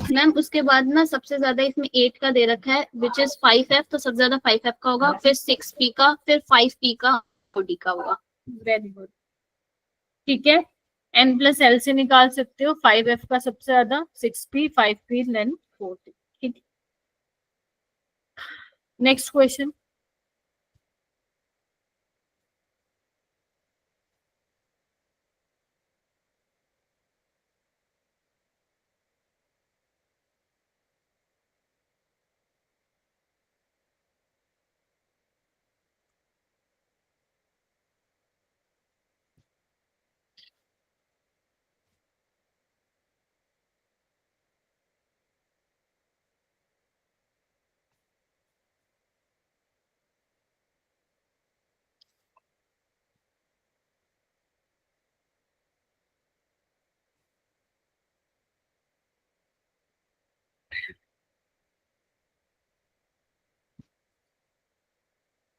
मैम उसके बाद ना सबसे ज्यादा इसमें 8 का दे रखा है विच इज 5f, तो सबसे ज्यादा 5f का होगा, फिर 6p का, फिर 5p का, 4d का होगा। Very good. ठीक है, n+l से निकाल सकते हो 5f का सबसे ज्यादा, 6p 5p देन 4p। ठीक है, नेक्स्ट क्वेश्चन।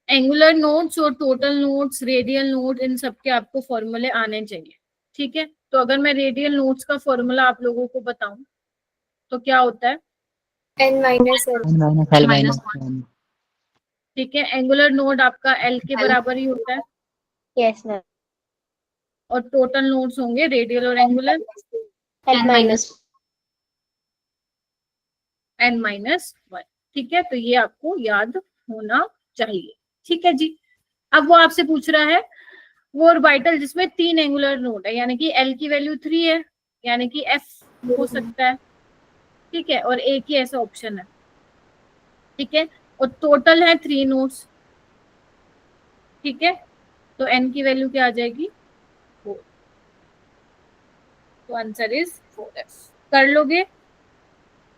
एंगुलर नोट्स और टोटल नोट्स, रेडियल नोट, इन सब के आपको फॉर्मूले आने चाहिए। ठीक है, तो अगर मैं रेडियल नोट्स का फॉर्मूला आप लोगों को बताऊं तो क्या होता है? n minus l। n minus l minus minus 1. ठीक है, एंगुलर नोड आपका एल के बराबर ही होता है, Yes, ma'am. और टोटल नोड्स होंगे रेडियल और एंगुलर L minus n-1। ठीक है, तो ये आपको याद होना चाहिए। ठीक है जी, अब वो आपसे पूछ रहा है वो ऑर्बिटल जिसमें 3 एंगुलर नोड है, यानी कि l की वैल्यू 3 है, यानी कि f हो सकता है। ठीक है, और एक ही ऐसा ऑप्शन है। ठीक है, और टोटल है 3 नोड्स। ठीक है, तो n की वैल्यू क्या आ जाएगी? 4। तो आंसर इज 4f। कर लोगे?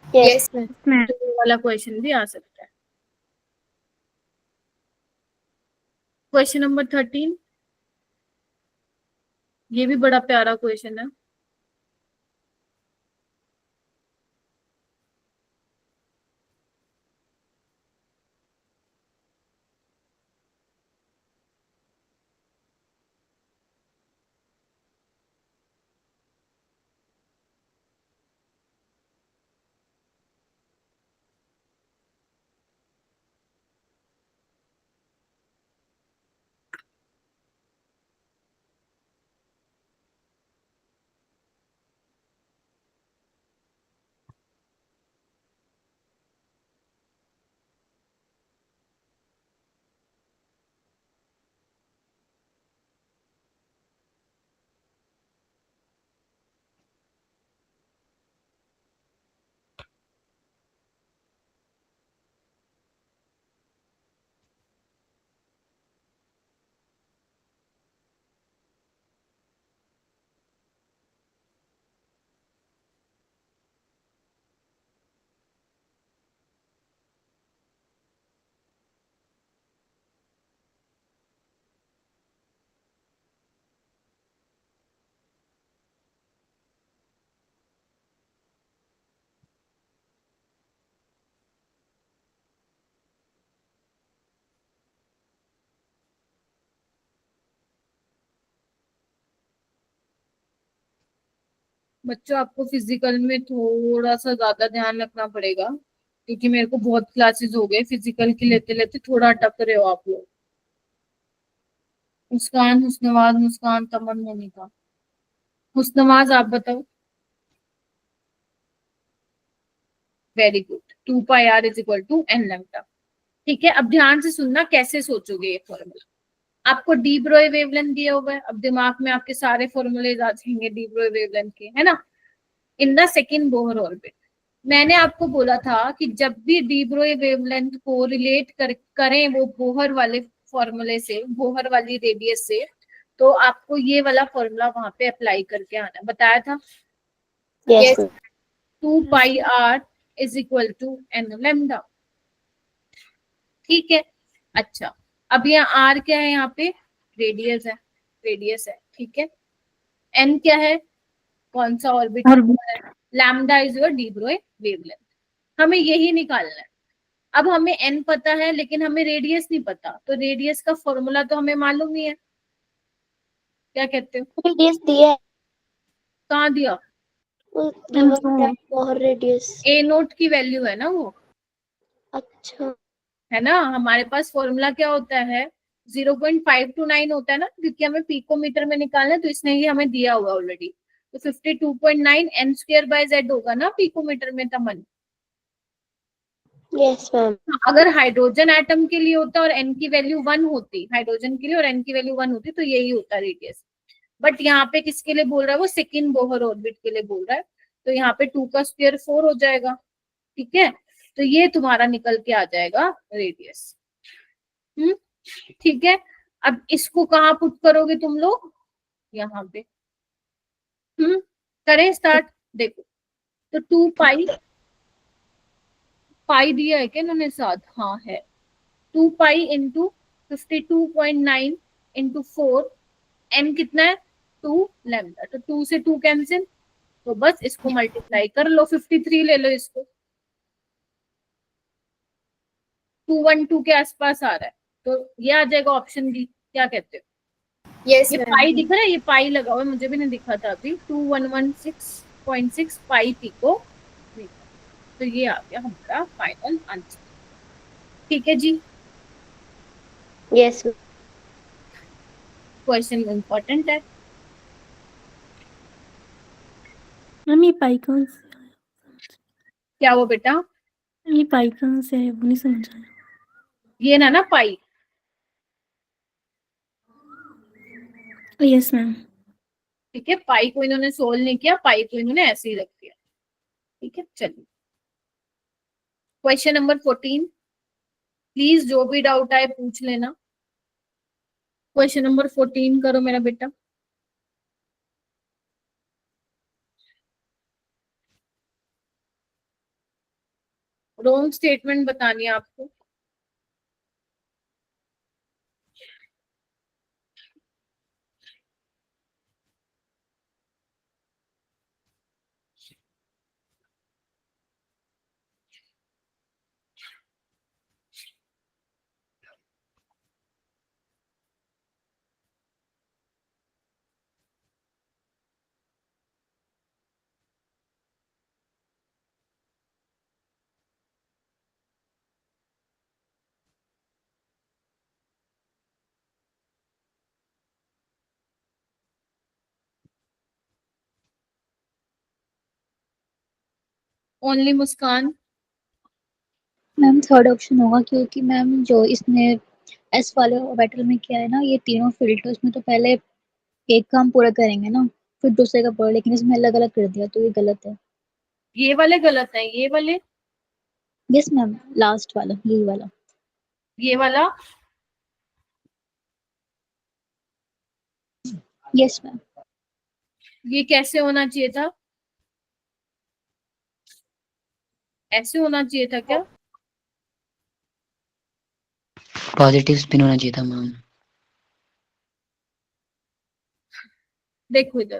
yes. Yes, ma'am. तो ये वाला क्वेश्चन भी आ सकता है। क्वेश्चन नंबर 13, ये भी बड़ा प्यारा क्वेश्चन है। बच्चों आपको फिजिकल में थोड़ा सा ज्यादा ध्यान रखना पड़ेगा, क्योंकि मेरे को बहुत क्लासेस हो गए फिजिकल की लेते लेते, थोड़ा अटक रहे हो आप लोग। मुस्कान, हुस्नवाज, मुस्कान, तमन, मोनिका। हुस्नवाज आप बताओ। Very good. 2πr is equal to N lambda. ठीक है, अब ध्यान से सुनना कैसे सोचोगे ये फॉर्मूला। आपको डी ब्रोई वेवलेंथ दिया हुआ है, अब दिमाग में आपके सारे फॉर्मूले आ जाएंगे डी ब्रोई वेवलेंथ के, है ना। In the second Bohr orbit मैंने आपको बोला था कि जब भी डी ब्रोई वेवलेंथ को रिलेट करें वो बोहर वाले फॉर्मूले से, बोहर वाली रेडियस से, तो आपको ये वाला फॉर्मूला वहां पे अप्लाई करके आना, बताया था। Yes, ma'am. 2πr is equal to N lambda. ठीक है, अच्छा अब यहाँ आर क्या है, यहाँ पे रेडियस है, रेडियस है, ठीक है। एन क्या है, कौन सा ऑर्बिटल है, lambda is your de Broglie wavelength. हमें यही निकालना है। अब हमें एन पता है लेकिन हमें रेडियस नहीं पता, तो रेडियस का फॉर्मूला तो हमें मालूम ही है। क्या कहते हो, Radius दिया है, कहाँ दिया, वो given है, और radius. ए नोट की वैल्यू है ना वो, अच्छा, है ना। हमारे पास फॉर्मूला क्या होता है, 0.529 होता है ना, क्योंकि हमें पिकोमीटर में निकालना है, तो इसने ये हमें दिया हुआ ऑलरेडी। तो 52.9 n स्क्वायर बाय जेड होगा ना पिकोमीटर में, तमन। yes, ma'am. अगर हाइड्रोजन एटम के लिए होता और n की वैल्यू 1 होती, हाइड्रोजन के लिए और n की वैल्यू 1 होती, तो यही होता रेडियस। बट यहाँ पे किसके लिए बोल रहा है वो, सेकंड बोहर ऑर्बिट के लिए बोल रहा है, तो यहाँ पे 2 का स्क्वायर 4 हो जाएगा। ठीक है, तो ये तुम्हारा निकल के आ जाएगा रेडियस। ठीक है, अब इसको कहाँ पुट करोगे तुम लोग, यहाँ पे। करें स्टार्ट। देखो, तो 2 पाई दिया है क्या इन्होंने साथ, हाँ है। 2 पाई इंटू 52.9 इंटू 4, एन कितना है 2 लैम्डा, तो 2 से 2 कैंसिल, तो बस इसको मल्टीप्लाई कर लो, 53 ले लो इसको। 212 के आसपास आ रहा है, तो ये आ जाएगा ऑप्शन डी। क्या कहते हो, यस ये पाई दिख रहा है, ये पाई लगा हुआ है, मुझे भी नहीं दिखा था अभी। 2116.6 पाई पिको, तो ये आ गया हमारा फाइनल आंसर। ठीक है जी, Yes, ma'am. क्वेश्चन इंपॉर्टेंट है। मैम ये पाई कहाँ से, क्या वो बेटा, ये पाई कहाँ से है वो नहीं समझ आया। ये ना पाई, यस मैम। ठीक है, पाई को इन्होंने सोल्व नहीं किया, पाई को इन्होंने ऐसे ही रख दिया। ठीक है, चलिए क्वेश्चन नंबर 14। प्लीज जो भी डाउट आए पूछ लेना। क्वेश्चन नंबर 14 करो मेरा बेटा। रॉन्ग स्टेटमेंट बतानी है आपको। Only Muskan. Ma'am third option होगा, क्योंकि मैम जो इसने एस वाले ऑर्बिटल में किया है ना, ये तीनों फिल्टर्स में तो पहले एक काम पूरा करेंगे ना, फिर दूसरे का पूरा, लेकिन इसमें अलग अलग कर दिया, तो ये गलत है। ये वाले गलत है, ये वाले, यस मैम, लास्ट वाला, यही वाला। ये वाला, यस मैम। ये कैसे होना चाहिए था, ऐसे होना चाहिए था क्या। पॉजिटिव स्पिन होना चाहिए था मैम। देखो इधर,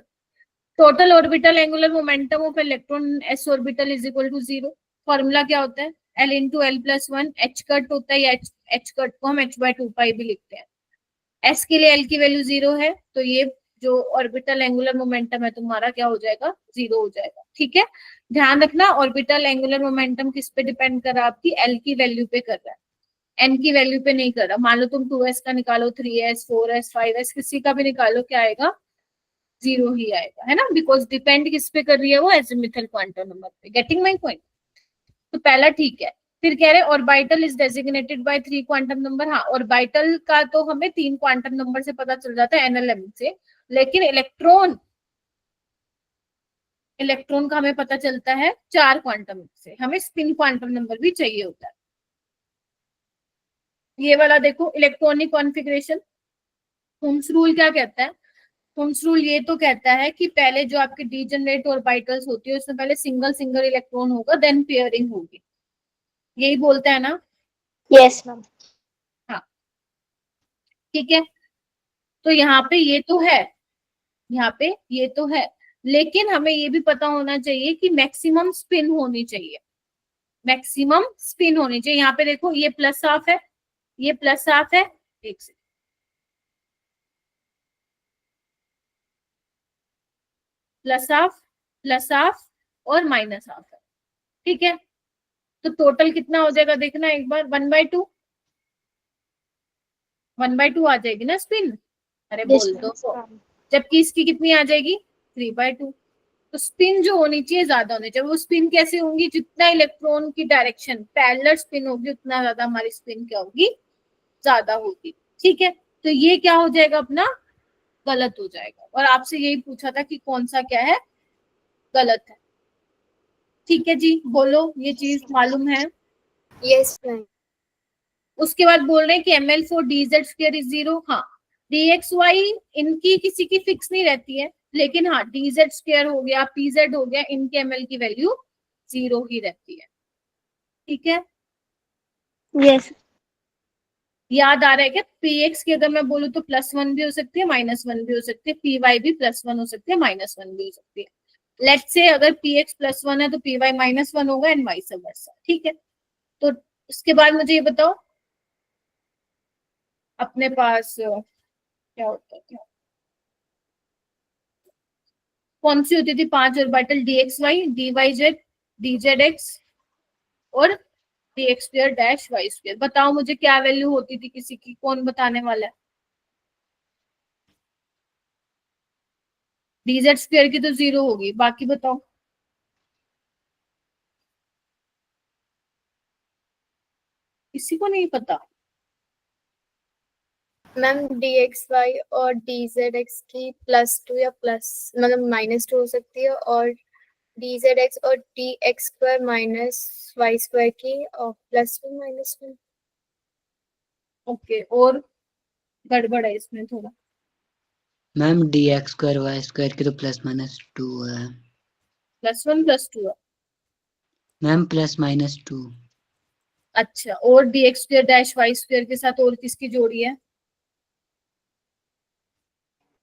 total orbital angular momentum of electron S orbital is equal to 0। Formula क्या होता है, L into L plus 1, H cut होता है, या एच कट को हम h/2 पाई भी लिखते हैं। एस के लिए एल की वैल्यू 0 है, तो ये जो ऑर्बिटल एंगुलर मोमेंटम है तुम्हारा क्या हो जाएगा, 0 हो जाएगा। ठीक है, ध्यान रखना ऑर्बिटल एंगुलर मोमेंटम किस पे डिपेंड कर रहा है, आपकी एल की वैल्यू पे कर रहा है, एन की वैल्यू पे नहीं कर रहा। मान लो तुम 2s का निकालो, 3s 4s 5s किसी का भी निकालो, क्या आएगा, 0 ही आएगा, है ना, बिकॉज डिपेंड किस पे कर रही है वो, एजिमुथल क्वांटम नंबर पे। Getting my point? तो पहला ठीक है। फिर कह रहे orbital is designated by 3 quantum number. हाँ, ऑर्बिटल का तो हमें 3 क्वांटम नंबर से पता चल जाता है, एनएलएम से, लेकिन इलेक्ट्रॉन, इलेक्ट्रॉन का हमें पता चलता है 4 क्वांटम से। हमें स्पिन क्वांटम नंबर भी चाहिए होता है। ये वाला देखो, इलेक्ट्रॉनिक कॉन्फ़िगरेशन, होम्स रूल क्या कहता है? होम्स रूल ये तो कहता है कि पहले जो आपके डीजेनरेट ऑर्बिटल्स होती है उसमें पहले सिंगल सिंगल इलेक्ट्रॉन होगा, देन पेयरिंग होगी, यही बोलता है ना? Yes ma'am. हाँ, ठीक है। तो यहाँ पे ये तो है, यहाँ पे ये तो है, लेकिन हमें ये भी पता होना चाहिए कि मैक्सिमम स्पिन होनी चाहिए, मैक्सिमम स्पिन होनी चाहिए। यहाँ पे देखो ये प्लस हाफ है, ये प्लस हाफ है, एक से प्लस हाफ और माइनस हाफ है। ठीक है, तो टोटल कितना हो जाएगा देखना एक बार, 1/2, 1/2 आ जाएगी ना स्पिन, अरे यस बोल मैम। दो। जबकि इसकी कितनी आ जाएगी, 3/2। तो स्पिन जो होनी चाहिए ज्यादा होनी चाहिए। वो स्पिन कैसे होंगी, जितना इलेक्ट्रॉन की डायरेक्शन पैरेलल स्पिन होगी उतना ज्यादा हमारी स्पिन क्या होगी, ज्यादा होगी। ठीक है, तो ये क्या हो जाएगा अपना, गलत हो जाएगा। और आपसे यही पूछा था कि कौन सा क्या है, गलत है। ठीक है जी, बोलो ये चीज मालूम है? Yes ma'am. उसके बाद बोल रहे हैं कि ml for dz square is 0। हाँ, dxy इनकी किसी की फिक्स नहीं रहती है, लेकिन हाँ dz स्क्वायर हो गया, pz हो गया, इनके ml की वैल्यू 0 ही रहती है। ठीक है, यस। याद आ रहा है क्या? px की अगर मैं बोलूँ तो +1 भी हो सकती है, -1 भी हो सकती है, py भी +1 हो सकती है, -1 भी हो सकती है। लेट से अगर px +1 है तो py -1 होगा, एंड वाइस वर्सा। ठीक है, तो उसके बाद मुझे ये बताओ, अपने पास क्या होता है, क्या कौन सी होती थी 5 ऑर्बिटल, dxy dyz dzx और dx square dash y square. बताओ मुझे क्या वैल्यू होती थी किसी की, कौन बताने वाला है? dz स्क्वायर की तो 0 होगी, बाकी बताओ। किसी को नहीं पता? मैम dxy और dzx की +2 या प्लस मतलब -2 हो सकती है, और dzx और dx square minus y square की +1 -1। ओके, और गड़बड़ है इसमें थोड़ा। मैम dx² y² की तो +-2 है। +1 +2 है, मैम +-2। अच्छा। और dx square dash y square के साथ और किसकी जोड़ी है?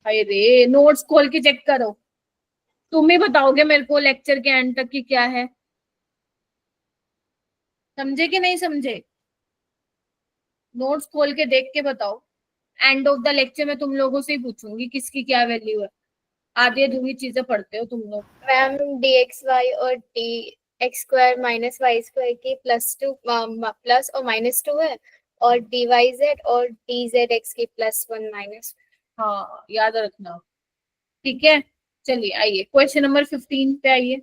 अरे नोट्स खोल के चेक करो, तुम ही बताओगे मेरे को लेक्चर के एंड तक की क्या है। समझे कि नहीं समझे? नोट्स खोल के देख के बताओ। एंड ऑफ द लेक्चर में तुम लोगों से ही पूछूंगी किसकी क्या वैल्यू है। आधी अधूरी चीजें पढ़ते हो तुम लोग। मैम dxy और dx square minus y square की +2 प्लस और -2 है, और dyz और dzx की +1 -1। हाँ, याद रखना। ठीक है, चलिए आइए क्वेश्चन नंबर 15 पे आइए।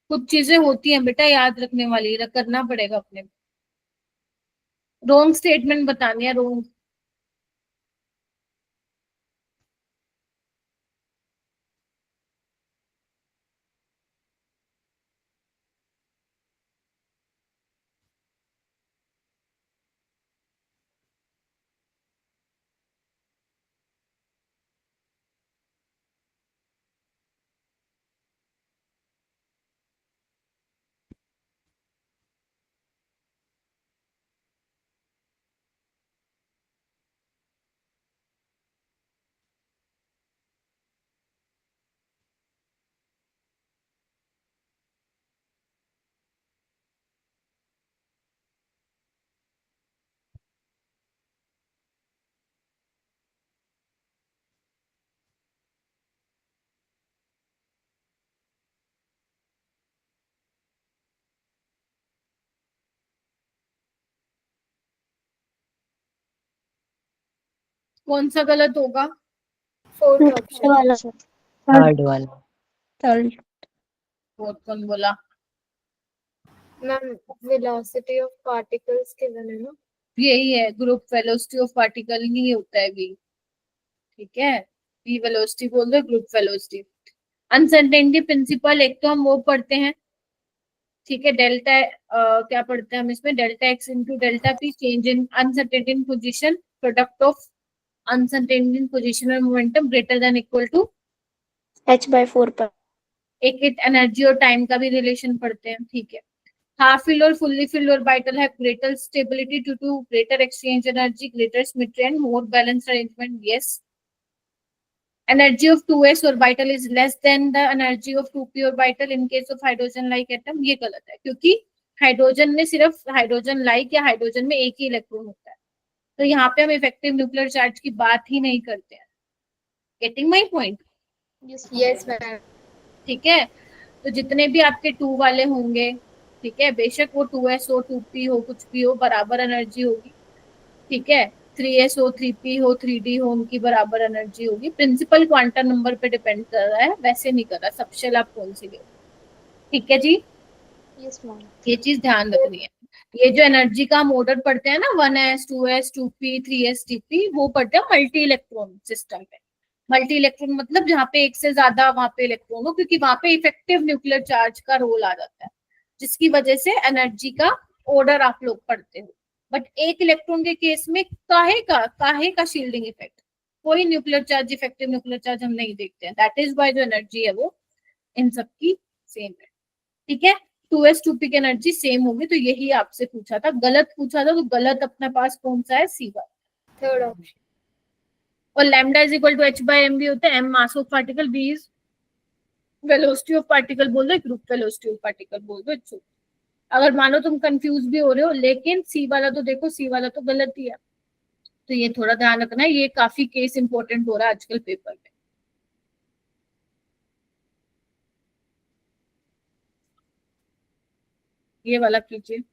कुछ चीजें होती हैं बेटा याद रखने वाली, करना पड़ेगा अपने। रॉन्ग स्टेटमेंट बतानी है, रॉन्ग। कौन सा गलत होगा? Fourth third option. वाला थर्ड वाला। थर्ड। बहुत कौन बोला? Ma'am velocity of particles given है ना। यही है, ग्रुप वेलोसिटी ऑफ पार्टिकल ही होता है वी। ठीक है, वी वेलोसिटी बोल दो, ग्रुप वेलोसिटी। अनसर्टेनिटी प्रिंसिपल एक तो हम वो पढ़ते हैं, ठीक है, डेल्टा क्या पढ़ते हैं हम इसमें, delta X into delta P, change in uncertainty in position, product of uncertainty in position और momentum greater than equal to, h/4 पर। एक एनर्जी और टाइम का भी रिलेशन पढ़ते हैं, ठीक है। हाफ फिल्ड और फुल्ली फिल्ड ऑर्बिटल है greater stability due to greater exchange energy, greater symmetry and more balanced arrangement, yes. Energy of 2s orbital is less than the energy of 2p orbital in case of hydrogen like atom, ये गलत है, क्योंकि hydrogen में सिर्फ hydrogen like या hydrogen में एक ही electron होता है, तो यहाँ पे हम इफेक्टिव न्यूक्लियर चार्ज की बात ही नहीं करते हैं। Getting my point? Yes ma'am. ठीक है, तो जितने भी आपके 2 वाले होंगे, ठीक है, बेशक वो 2s हो 2p हो कुछ भी हो, बराबर एनर्जी होगी, ठीक है। 3s हो 3p हो 3d हो, उनकी बराबर एनर्जी होगी। प्रिंसिपल क्वांटम नंबर पे डिपेंड कर रहा है, वैसे नहीं कर रहा सबशेल आप कौन सी ले। ठीक है जी, यस मैम। ये चीज ध्यान रखनी है। ये जो एनर्जी का हम ऑर्डर पढ़ते हैं ना, 1s 2s 2p 3s 3p, वो पढ़ते हैं मल्टी इलेक्ट्रॉन सिस्टम पे। मल्टी इलेक्ट्रॉन मतलब जहाँ पे एक से ज्यादा वहां पे इलेक्ट्रॉन हो, क्योंकि वहां पे इफेक्टिव न्यूक्लियर चार्ज का रोल आ जाता है, जिसकी वजह से एनर्जी का ऑर्डर आप लोग पढ़ते हो। बट एक इलेक्ट्रॉन के केस में काहे का शील्डिंग इफेक्ट, कोई nuclear charge, effective nuclear charge हम नहीं देखते हैं। दैट इज वाई जो एनर्जी है वो इन सबकी सेम है, ठीक है। 2s 2p की एनर्जी सेम होगी, तो यही आपसे पूछा था, गलत पूछा था, तो गलत अपने पास कौन सा है? सी वाला। Third option. और lambda is equal to h/mv होता है, m mass of particle, v is velocity of particle बोल दो, ग्रुप वेलोसिटी ऑफ पार्टिकल बोल दो, इट्स। अगर मानो तुम कंफ्यूज भी हो रहे हो, लेकिन सी वाला तो देखो, सी वाला तो गलत ही है, तो ये थोड़ा ध्यान रखना है, ये काफी केस इंपॉर्टेंट हो रहा है आजकल पेपर में। ये वाला कीजिए।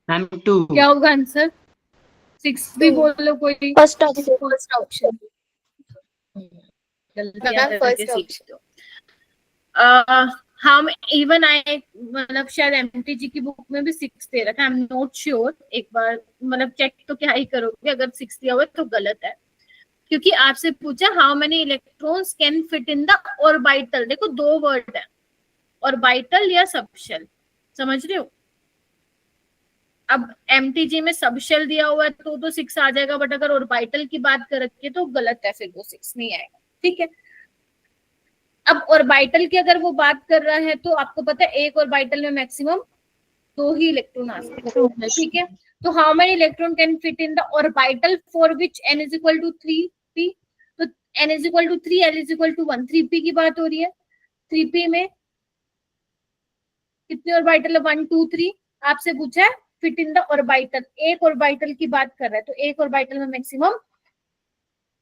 मैम 2। क्या होगा आंसर? 6 भी बोल लो कोई। First option. First option. जल्दी मैम करके फर्स्ट सीख ऑप्शन। दो। हम इवन आई मतलब शायद एमटीजी की बुक में भी 6 दे रखा है, आई एम नॉट श्योर, एक बार मतलब चेक तो क्या ही करोगे, अगर 6 दिया हुआ है तो गलत है, क्योंकि आपसे पूछा how many electrons can fit in the orbital. देखो 2 वर्ड है, ऑर्बिटल या सबशेल, समझ रहे हो। अब एमटीजी में सबशेल दिया हुआ है तो 6 आ जाएगा, बट अगर ऑर्बिटल की बात कर रखी है तो गलत है, फिर वो 6 नहीं आएगा, ठीक है। अब ऑर्बिटल की अगर वो बात कर रहा है, तो आपको पता है एक ऑर्बिटल में मैक्सिमम 2 ही इलेक्ट्रॉन आ सकते हैं, ठीक है। तो how many electron can fit in the orbital for which n is equal to 3p, तो n is equal to 3, l is equal to 1, 3p की बात हो रही है। 3p में कितने ऑर्बिटल है? 1 2 3। आपसे पूछा है फिट इन द ऑर्बिटल, एक ऑर्बिटल की बात कर रहा है, तो एक ऑर्बिटल में मैक्सिमम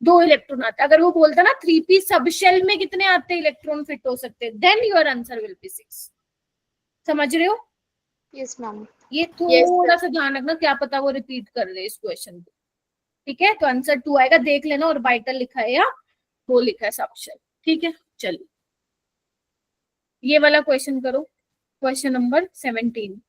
2 इलेक्ट्रॉन आते हैं। अगर वो बोलता ना 3p सबशेल में कितने आते हैं इलेक्ट्रॉन फिट हो सकते हैं, then your answer will be 6। समझ रहे हो? Yes ma'am. ये थोड़ा सा ध्यान रखना, क्या पता वो रिपीट कर दे इस क्वेश्चन को, ठीक है। तो आंसर 2 आएगा, देख लेना ऑर्बिटल लिखा है या वो लिखा है सबशेल, ठीक है। चलिए ये वाला क्वेश्चन करो, क्वेश्चन नंबर 17।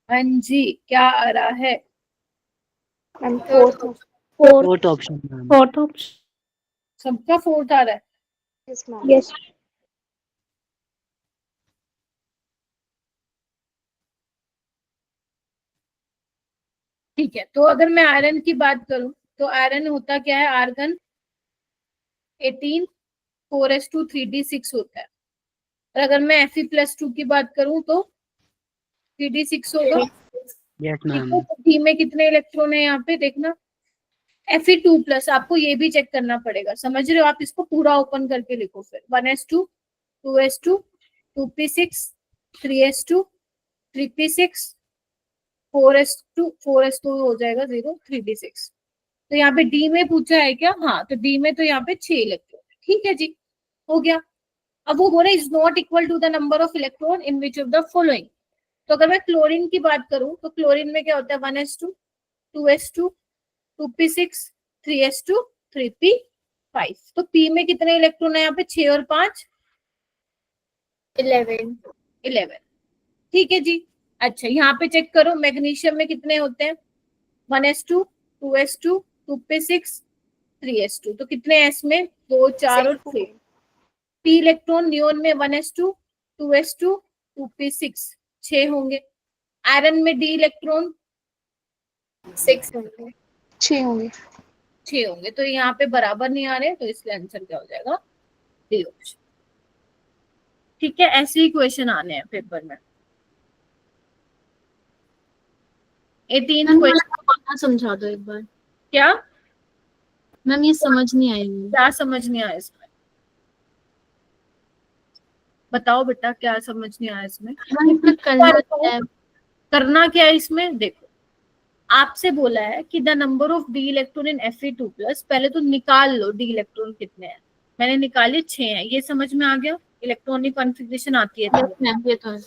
हाँ जी, क्या आ रहा है? Ma'am fourth Fourth option, ma'am. Fourth option. सबका फोर्थ आ रहा है। Yes ma'am. यस ठीक है, तो अगर मैं आयरन की बात करूं तो आयरन होता क्या है? आर्गन 18 4s2 3d6 होता है। और अगर मैं Fe+2 की बात करूं तो 3d6 होगा। Yes, ठीक है, ma'am. तो डी में कितने इलेक्ट्रॉन है यहाँ पे देखना। Fe2+, आपको ये भी चेक करना पड़ेगा, समझ रहे हो? आप इसको पूरा ओपन करके लिखो फिर। 1s2 2s2 2p6 3s2 3p6 4s2 हो जाएगा 0 3d6। तो यहाँ पे डी में पूछा है क्या? हाँ, तो डी में तो यहाँ पे 6 इलेक्ट्रॉन। ठीक है जी, हो गया। अब वो बोले is not equal to the number of electron in which of the following. तो अगर मैं क्लोरीन की बात करूं तो क्लोरीन में क्या होता है? 1s2 2s2 2p6 3s2 3p5। तो पी में कितने इलेक्ट्रॉन है यहाँ पे? 6 और 5 11। ठीक है जी। अच्छा, यहाँ पे चेक करो मैग्नीशियम में कितने होते हैं? 1s2 2s2 2p6 3s2। तो कितने एस में? 2 4 और 6। पी इलेक्ट्रॉन नियोन में 1s2 2s2 2p6 6 होंगे। आयरन में डी इलेक्ट्रॉन 6 होंगे। 6 होंगे। 6 होंगे। तो यहाँ पे बराबर नहीं आ रहे, तो इसलिए आंसर क्या हो जाएगा? D option. ठीक है, ऐसे ही क्वेश्चन आने हैं पेपर में। 18th ma'am question. समझा दो एक बार। क्या मैम ये समझ नहीं आई मुझे। क्या समझ नहीं आया इसमें? बताओ बेटा, क्या समझ नहीं आया इसमें? मैम इसमें करना क्या है? करना क्या है इसमें? देखो, आपसे बोला है कि the number of D electron in Fe2+। पहले तो निकाल लो डी इलेक्ट्रॉन कितने हैं। मैंने निकाले 6 हैं, ये समझ में आ गया? इलेक्ट्रॉनिक कॉन्फ़िगरेशन आती है। यस मैम, ये तो है।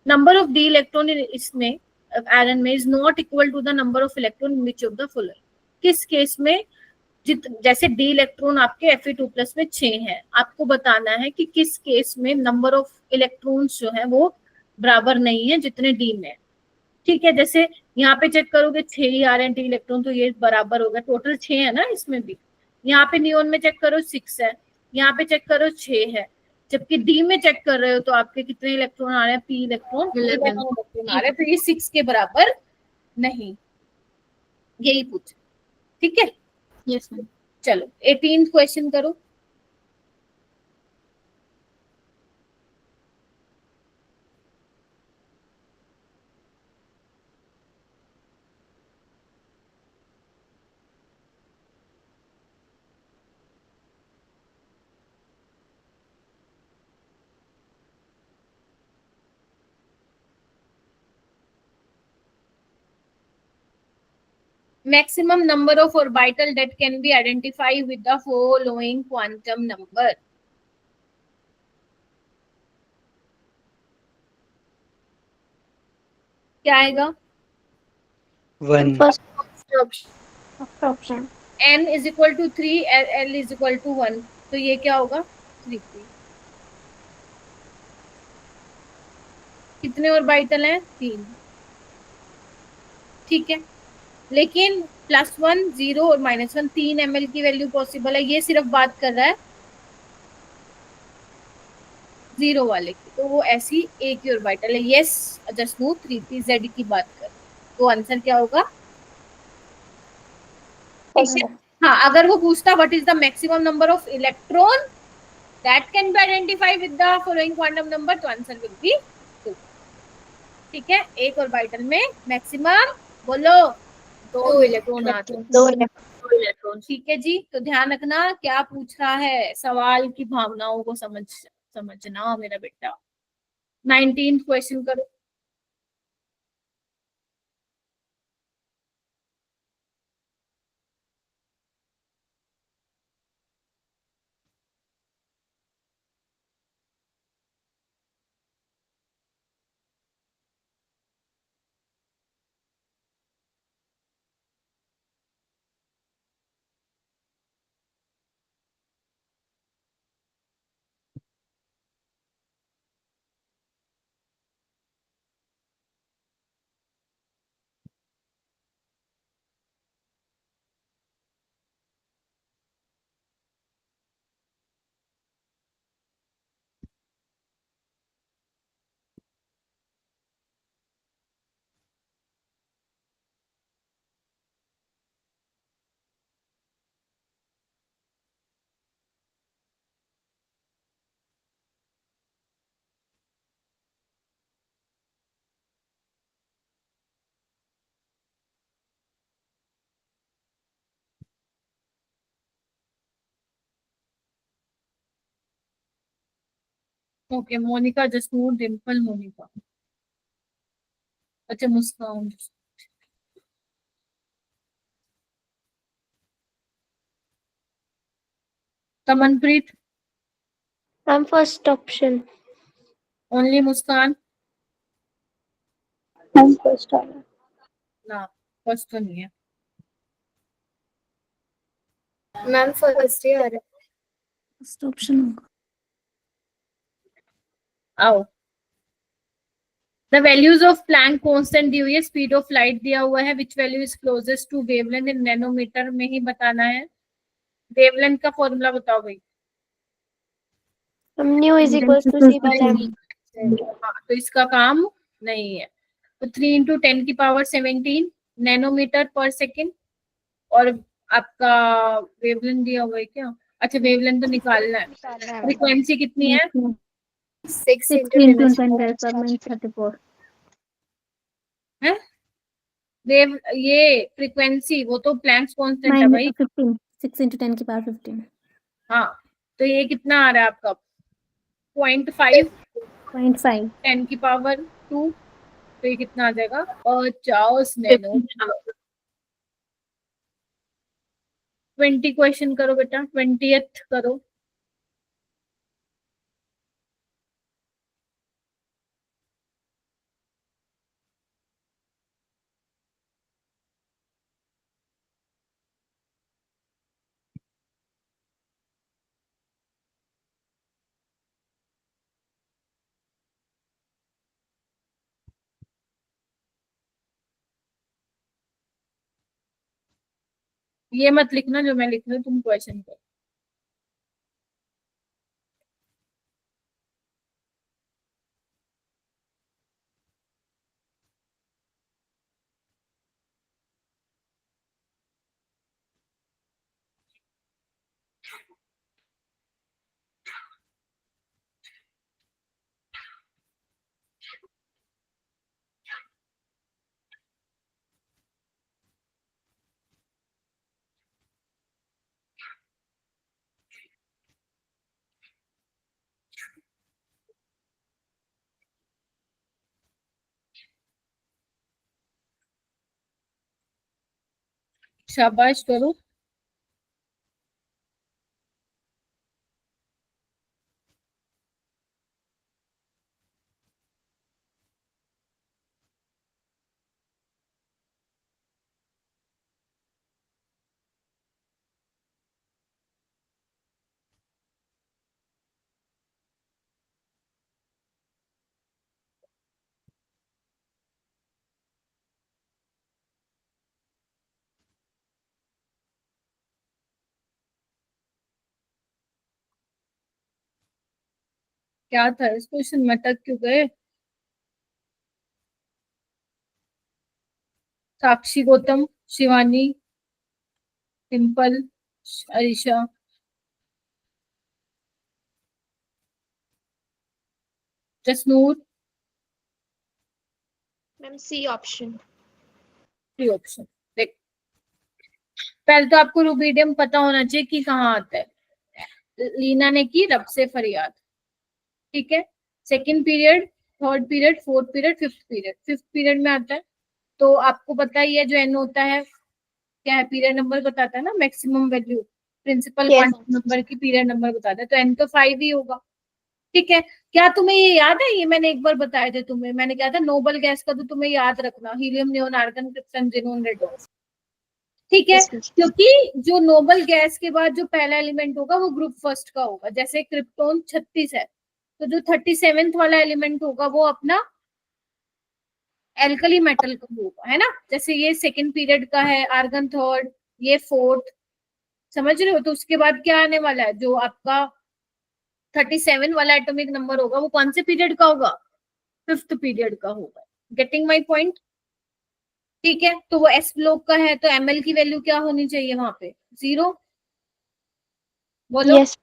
नंबर ऑफ डी इलेक्ट्रॉन इसमें आयरन में is not equal to the number of electron which of the following. किस केस में? जैसे डी इलेक्ट्रॉन आपके Fe2+ में 6 हैं, आपको बताना है कि किस केस में नंबर ऑफ इलेक्ट्रॉन्स जो है वो बराबर नहीं है जितने डी में। ठीक है, जैसे यहाँ पे चेक करोगे 6 ही आ रहे हैं डी इलेक्ट्रॉन, तो ये बराबर होगा। टोटल 6 है ना इसमें भी। यहाँ पे नियोन में चेक करो 6 है, यहाँ पे चेक करो 6 है। जबकि डी में चेक कर रहे हो तो आपके कितने इलेक्ट्रॉन आ रहे हैं? पी इलेक्ट्रॉन 11 इलेक्ट्रॉन आ रहे हैं। तो ये 6 के बराबर नहीं, यही पूछ। ठीक है, यस मैम। चलो 18th क्वेश्चन करो। Maximum number of orbital that can be identified with the following quantum number. क्या आएगा? 1. First option. n is equal to 3, l is equal to 1, तो ये क्या होगा? 3p। कितने ऑर्बिटल हैं? 3। ठीक है, लेकिन +1 0 और -1 3 ml की वैल्यू पॉसिबल है। ये सिर्फ बात कर रहा है 0 वाले की, तो वो ऐसी एक ही ऑर्बिटल है। यस जसनू 3pz की बात कर, तो आंसर क्या होगा? ठीक है। हाँ, अगर वो पूछता what is the maximum number of electron that can be identify with the following quantum number, तो आंसर विल बी 2। ठीक है, एक ऑर्बिटल में मैक्सिमम बोलो 2 इलेक्ट्रॉन आते हैं। 2 इलेक्ट्रॉन। ठीक है जी, तो ध्यान रखना क्या पूछ रहा है, सवाल की भावनाओं को समझना मेरा बेटा। 19th क्वेश्चन करो। ओके, मोनिका, जसनूर, डिम्पल, मोनिका। अच्छा, Muskan. Tamanpreet. Ma'am first option. Only Muskan. Ma'am first आ रहा ना, फर्स्ट तो नहीं है। मैम फर्स्ट ही आ रहा है। फर्स्ट ऑप्शन होगा। आओ, the values of Planck constant दी हुई है, स्पीड ऑफ लाइट दिया हुआ है, which value is closest to wavelength in nanometre में ही बताना है। वेवलेंथ का फॉर्मूला बताओ भाई। Nu is equals to C by lambda. हाँ, तो इसका काम नहीं है। तो 3 × 10⁻17 नैनोमीटर पर सेकेंड। और आपका वेवलेंथ दिया हुआ है क्या? अच्छा, वेवलेंथ तो निकालना है। फ्रीक्वेंसी कितनी है? 6 6 into into 10 10 raised to minus 34. है वेव, ये फ्रीक्वेंसी, वो तो प्लैंक्स कांस्टेंट है भाई। 15. 6 into 10 की पावर 15. हाँ, तो ये कितना आ रहा है आपका? 0.5 0.5. 10 की पावर 2। तो ये कितना आ जाएगा? 50 नैनो। 20 क्वेश्चन करो बेटा, 20th करो। ये मत लिखना जो मैं लिख रही हूँ, तुम क्वेश्चन करो। शाबाश करो। क्या था इस क्वेश्चन में, अटक क्यों गए? Sakshi, Gautam, Shivani, Dimple, Arisha. Jasnoor. Ma'am C option. Option देख, पहले तो आपको रूबीडियम पता होना चाहिए कि कहाँ आता है। लीना ने की रब से फरियाद, ठीक है। Second period, third period, fourth period, fifth period. Fifth period में आता है, तो आपको पता ही है जो एन होता है क्या है, पीरियड नंबर बताता है ना, maximum value principal quantum number की पीरियड नंबर बताता है, तो एन तो 5 ही होगा, ठीक है। क्या तुम्हें ये याद है? ये मैंने एक बार बताए थे तुम्हें, मैंने कहा था नोबल गैस का तो तुम्हें याद रखना, helium, neon, argon, krypton, xenon, radon, ठीक है। क्योंकि जो नोबल गैस के बाद जो पहला एलिमेंट होगा वो ग्रुप फर्स्ट का होगा। जैसे क्रिप्टोन 36 है, तो जो 37th वाला एलिमेंट होगा वो अपना एल्कली मेटल का होगा, है ना। जैसे ये सेकंड पीरियड का है, आर्गन थर्ड, ये फोर्थ, समझ रहे हो। तो उसके बाद क्या आने वाला है, जो आपका 37 वाला एटॉमिक नंबर होगा वो कौन से पीरियड का होगा? फिफ्थ पीरियड का होगा। गेटिंग माई पॉइंट, ठीक है। तो वो एस ब्लॉक का है, तो एमएल की वैल्यू क्या होनी चाहिए वहां पे? 0। बोलो। Yes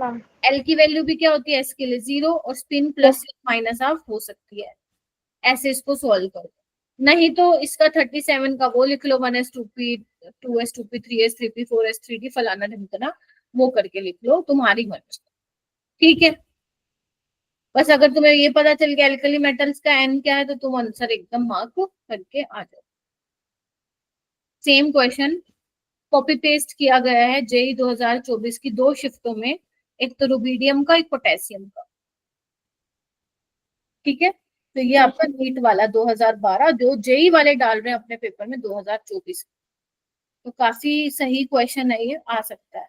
ma'am. एल की वैल्यू भी क्या होती है एस के लिए? 0, और स्पिन प्लस माइनस ऑफ हो सकती है। ऐसे इसको सॉल्व करो। नहीं तो इसका 37 का वो लिख लो, 1s2p, 2s2p, 3s3p, 4s3d, फलाना ढिमकना, वो करके लिख लो, तुम्हारी मर्जी, ठीक है। बस अगर तुम्हें ये पता चल गया एल्कली मेटल्स का एन क्या है तो तुम आंसर एकदम मार्क करके आ जाओ। सेम क्वेश्चन कॉपी पेस्ट किया गया है जेई 2024 की 2 शिफ्टों में, एक तो रुबीडियम का एक पोटेशियम का। ठीक है, तो ये आपका नीट वाला 2012 जो जेई वाले डाल रहे हैं अपने पेपर में 2024, तो काफी सही क्वेश्चन है, ये आ सकता है,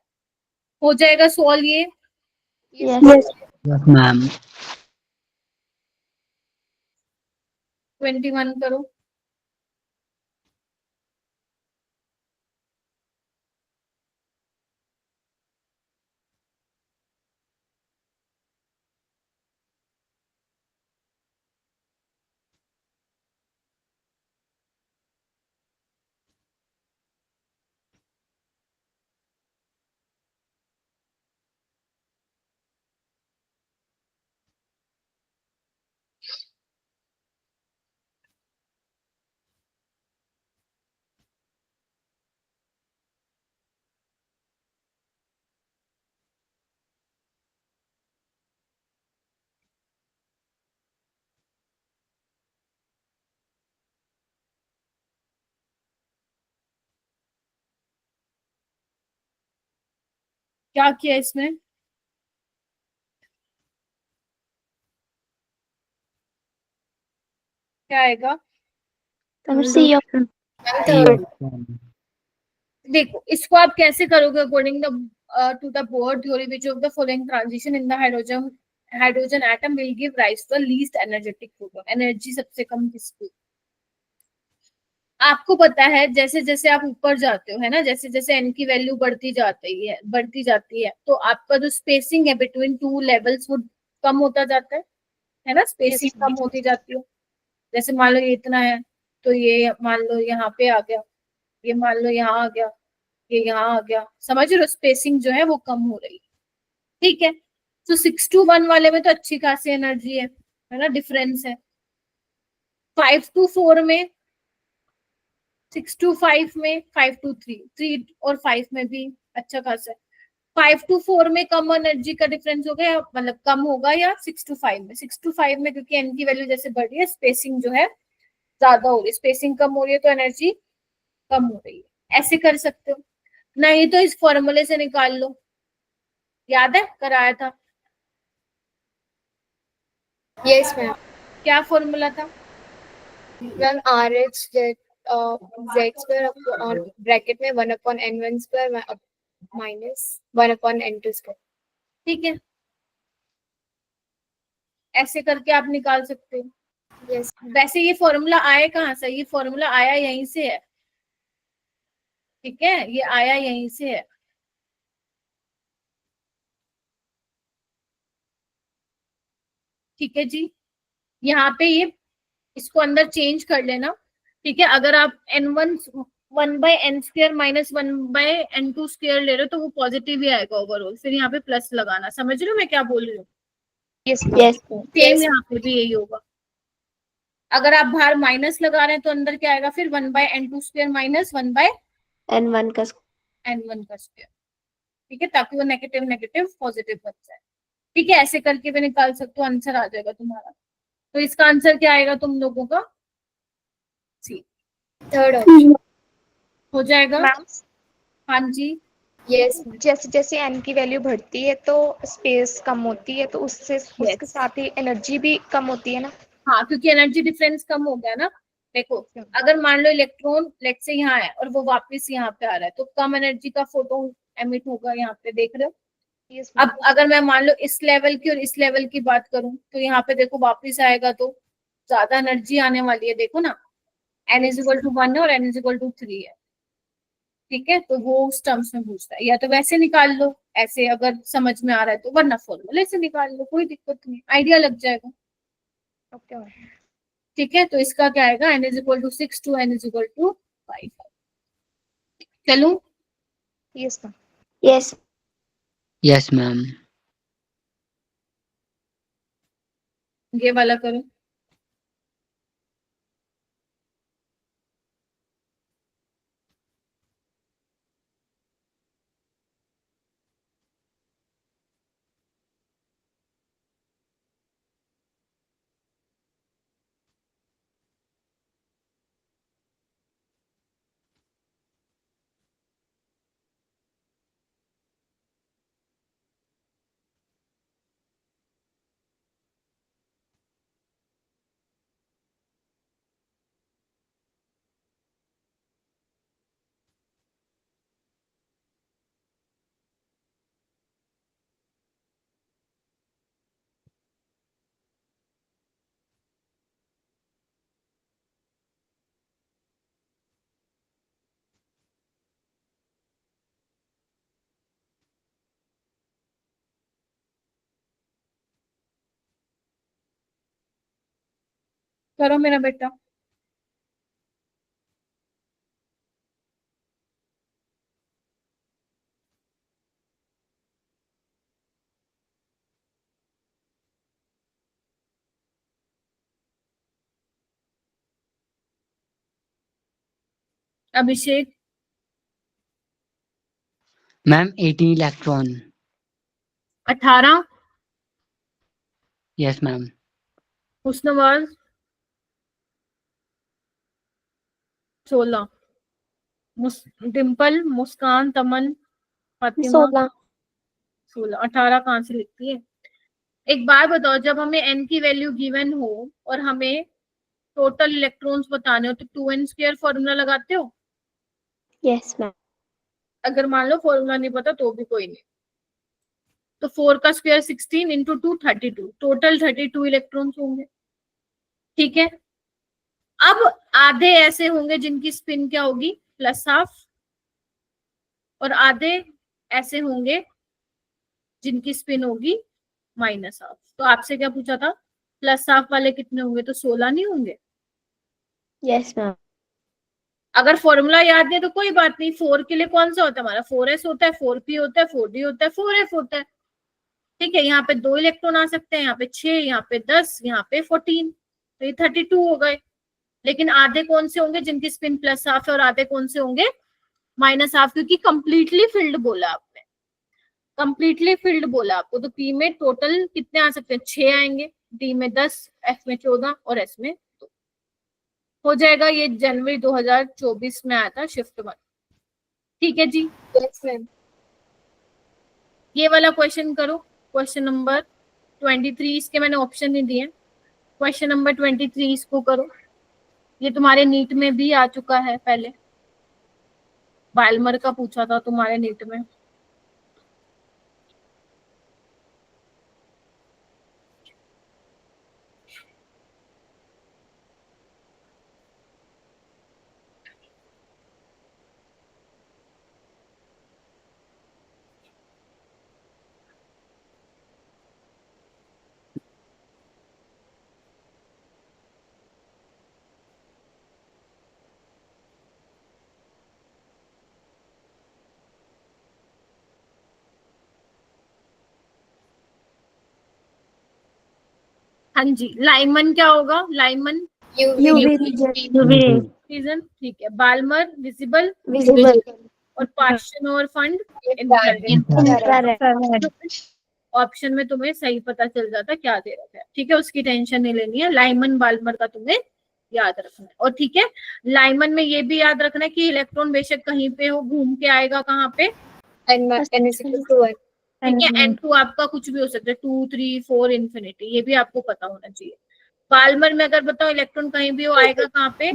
हो जाएगा सॉल्व ये। Yes Yes, ma'am. 21 करो। क्या किया इसमें? क्या आएगा? C option C option. देखो इसको आप कैसे करोगे, according to the Bohr theory which of the following transition in the hydrogen atom will give rise to the least energetic proton, energy सबसे कम किसको? आपको पता है जैसे जैसे आप ऊपर जाते हो, है ना, जैसे जैसे एन की वैल्यू बढ़ती जाती है, तो आपका जो स्पेसिंग है बिटवीन टू लेवल्स वो कम होता जाता है ना, स्पेसिंग कम होती जाती है। जैसे मान लो ये इतना है, तो ये मान लो यहाँ पे आ गया, ये मान लो यहाँ आ गया, ये यहाँ आ गया, समझ रहे हो, स्पेसिंग जो है वो कम हो रही है। ठीक है, तो 6 to 1 वाले में तो अच्छी खासी एनर्जी है ना, डिफरेंस है। 5 to 4 में, 6 to 5 में, 5 to 3, 3 और 5 में भी अच्छा खासा है। 5 to 4 में कम एनर्जी का डिफरेंस हो गया, मतलब कम होगा, या 6 to 5 में? 6 to 5 में क्योंकि एन की वैल्यू जैसे बढ़ रही है, स्पेसिंग जो है ज्यादा हो रही है, स्पेसिंग कम हो रही है तो एनर्जी कम हो रही है। ऐसे कर सकते हो, नहीं तो इस फॉर्मूले से निकाल लो, याद है कराया था? Yes ma'am. क्या फॉर्मूला था? Ma'am R H Z square और ब्रैकेट में 1/n1 square minus 1/n2 square. ठीक है, ऐसे करके आप निकाल सकते हो। यस वैसे ये फॉर्मूला आया कहाँ से? ये फॉर्मूला आया यहीं से है, ठीक है, ये आया यहीं से है। ठीक है जी, यहाँ पे ये इसको अंदर चेंज कर लेना। ठीक है, अगर आप n1 1/n² माइनस 1/n2² ले रहे हो तो वो पॉजिटिव ही आएगा ओवरऑल, फिर यहाँ पे प्लस लगाना। समझ रहे हो मैं क्या बोल रही हूँ? यस सेम यहाँ पे भी यही होगा। अगर आप बाहर माइनस लगा रहे हैं तो अंदर क्या आएगा फिर? 1/n2² माइनस 1/n1 n1 का का स्क्वायर। ठीक है, ताकि वो नेगेटिव नेगेटिव पॉजिटिव बन जाए। ठीक है, ऐसे करके भी निकाल सकते हो, आंसर आ जाएगा तुम्हारा। तो इसका आंसर क्या आएगा तुम लोगों का? सी। Third option. हो जाएगा? मैम हाँ जी, यस जैसे जैसे एन की वैल्यू बढ़ती है तो स्पेस कम होती है, तो उससे उसके साथ ही एनर्जी भी कम होती है ना। हाँ, क्योंकि एनर्जी डिफरेंस कम हो गया ना। देखो अगर मान लो इलेक्ट्रॉन लेट से यहाँ है और वो वापस यहाँ पे आ रहा है, तो कम एनर्जी का फोटोन एमिट होगा, यहाँ पे देख रहे हो। यस अब अगर मैं मान लो इस लेवल की और इस लेवल की बात करूं, तो यहाँ पे देखो वापस आएगा तो ज्यादा एनर्जी आने वाली है, देखो ना, n=1 है और n=3 है। ठीक है, तो वो उस टर्म्स में पूछता है, या तो वैसे निकाल लो ऐसे अगर समझ में आ रहा है तो, वरना फॉर्मूले से निकाल लो, कोई दिक्कत नहीं, आइडिया लग जाएगा। ओके। ठीक है, तो इसका क्या आएगा? n=6 to n=5। चलूं? Yes ma'am. Yes Yes, ma'am. ये वाला करो। करो मेरा बेटा। Abhishek, ma'am 18 electron. 18। Yes ma'am. Husnawaz, 16। Dimple, Muskan, Taman, Fatima, 16। 18 कहाँ से लिखती है? एक बार बताओ, जब हमें n की वैल्यू गिवन हो और हमें टोटल इलेक्ट्रॉन्स बताने हो तो 2n² फॉर्मूला लगाते हो? Yes ma'am. अगर मान लो फॉर्मूला नहीं पता तो भी कोई नहीं, तो 4 का स्क्वायर 16 इंटू 2 32, टोटल 32 इलेक्ट्रॉन्स होंगे। ठीक है, अब आधे ऐसे होंगे जिनकी स्पिन क्या होगी, +½ और आधे ऐसे होंगे जिनकी स्पिन होगी -½ तो आपसे क्या पूछा था, +½ वाले कितने होंगे, तो 16 नहीं होंगे? Yes ma'am. अगर फॉर्मूला याद नहीं तो कोई बात नहीं, 4 के लिए कौन सा होता है हमारा, 4s होता है, 4p होता है, 4d होता है, 4f होता है। ठीक है, यहाँ पे 2 इलेक्ट्रॉन आ सकते हैं, यहाँ पे 6, यहाँ पे 10, यहाँ पे 14, तो ये 32 हो गए। लेकिन आधे कौन से होंगे जिनकी स्पिन +½ है और आधे कौन से होंगे -½ क्योंकि कंप्लीटली फिल्ड बोला आपने, कंप्लीटली फिल्ड बोला आपको, तो पी में टोटल कितने आ सकते हैं, 6 आएंगे, डी में 10, एफ में 14 और एस में 2 हो जाएगा। ये जनवरी 2024 में आया था शिफ्ट 1। ठीक है जी, यस मैम। ये वाला क्वेश्चन करो, क्वेश्चन नंबर 23। इसके मैंने ऑप्शन नहीं दिए, क्वेश्चन नंबर 23 इसको करो। ये तुम्हारे नीट में भी आ चुका है पहले, बालमर का पूछा था तुम्हारे नीट में। हाँ जी, लाइमन क्या होगा, लाइमन यूवी रीजन। ठीक है, बालमर विजिबल विजिबल और पार्शियन और फंड इंफ्रारेड। ऑप्शन में तुम्हें सही पता चल जाता क्या दे रखा है। ठीक है, उसकी टेंशन नहीं लेनी है, लाइमन बालमर का तुम्हें याद रखना है। और ठीक है, लाइमन में ये भी याद रखना है कि इलेक्ट्रॉन बेशक कहीं पे हो, घूम के आएगा कहाँ पे, n=1। ठीक है। n2 आपका कुछ भी हो सकता है, 2 3 4 इन्फिनिटी, ये भी आपको पता होना चाहिए। बालमर में अगर बताओ इलेक्ट्रॉन कहीं भी हो, आएगा कहाँ पे,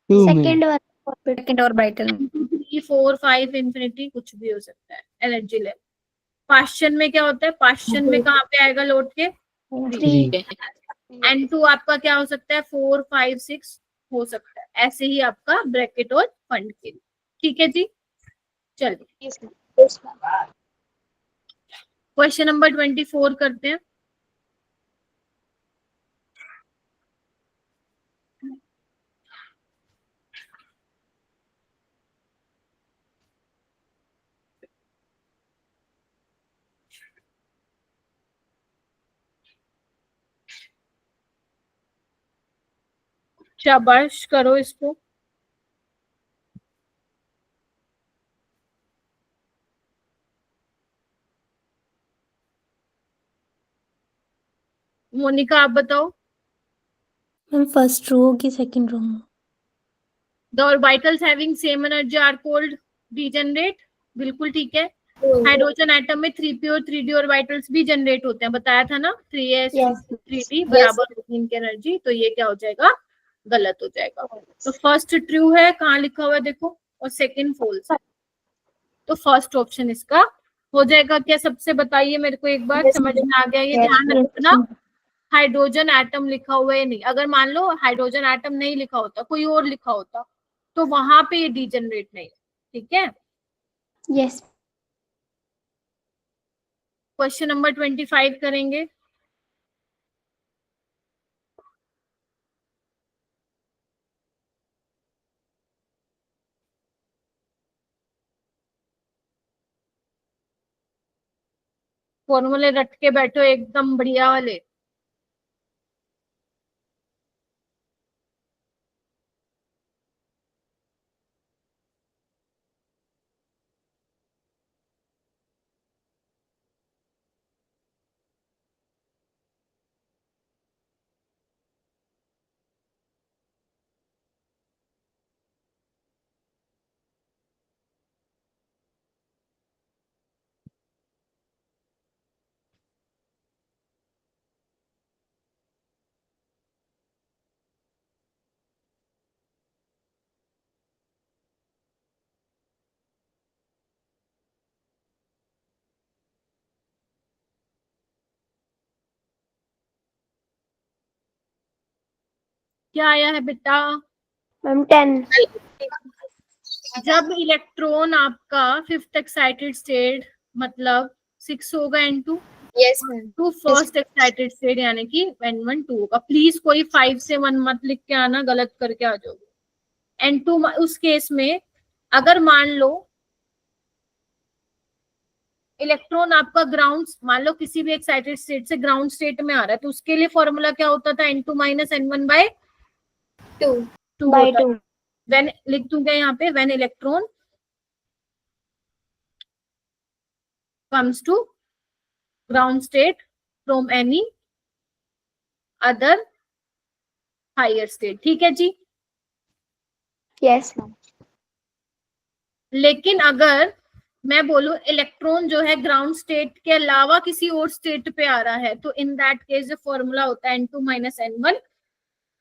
सेकंड ऑर्बिटल 3 4 5 इन्फिनिटी, कुछ भी हो सकता है एनर्जी लेवल। पाश्चन में क्या होता है, पाश्चन में कहाँ पे आएगा लौट के, 3 n2 आपका क्या हो सकता है, 4 5 6 हो सकता है। ऐसे ही आपका ब्रैकेट और फंड के लिए। ठीक है जी, चलिए क्वेश्चन नंबर 24 करते हैं। शाबाश, करो इसको। मोनिका आप बताओ। मैम फर्स्ट रो की second row. The orbitals having same energy are called degenerate, बिल्कुल ठीक है। हाइड्रोजन एटम में 3p और 3d ऑर्बिटल्स भी जनरेट होते हैं, बताया था ना, 3s 3d बराबर होती है इनकी एनर्जी, तो ये क्या हो जाएगा, गलत हो जाएगा। तो फर्स्ट ट्रू है, कहाँ लिखा हुआ है देखो, और सेकंड फॉल्स है, तो फर्स्ट ऑप्शन इसका हो जाएगा। क्या सबसे बताइए मेरे को एक बार, समझ में आ गया? ये ध्यान रखना, हाइड्रोजन एटम लिखा हुआ है नहीं, अगर मान लो हाइड्रोजन एटम नहीं लिखा होता, कोई और लिखा होता, तो वहां पे ये डीजेनरेट नहीं। ठीक है, यस। क्वेश्चन नंबर 25 करेंगे। फॉर्मूले रट के बैठो एकदम बढ़िया वाले। क्या आया है बेटा? मैम 10। जब इलेक्ट्रॉन आपका फिफ्थ एक्साइटेड स्टेट मतलब 6 होगा N2, yes ma'am. To first excited state यानी कि N1 2 होगा। प्लीज कोई 5 से 1 मत लिख के आना, गलत करके आ जाओगे। N2 उस केस में अगर मान लो इलेक्ट्रॉन आपका ग्राउंड, मान लो किसी भी एक्साइटेड स्टेट से ग्राउंड स्टेट में आ रहा है, तो उसके लिए फॉर्मूला क्या होता था? N2 minus N1 bye 2 bye होता 2। था। व्हेन लिख दूंगा यहाँ पे, when electron comes to ground state from any other higher state। ठीक है जी। Yes ma'am. लेकिन अगर मैं बोलूं इलेक्ट्रॉन जो है ग्राउंड स्टेट के अलावा किसी और स्टेट पे आ रहा है, तो इन दैट केस जो फॉर्मूला होता है N2 minus N1,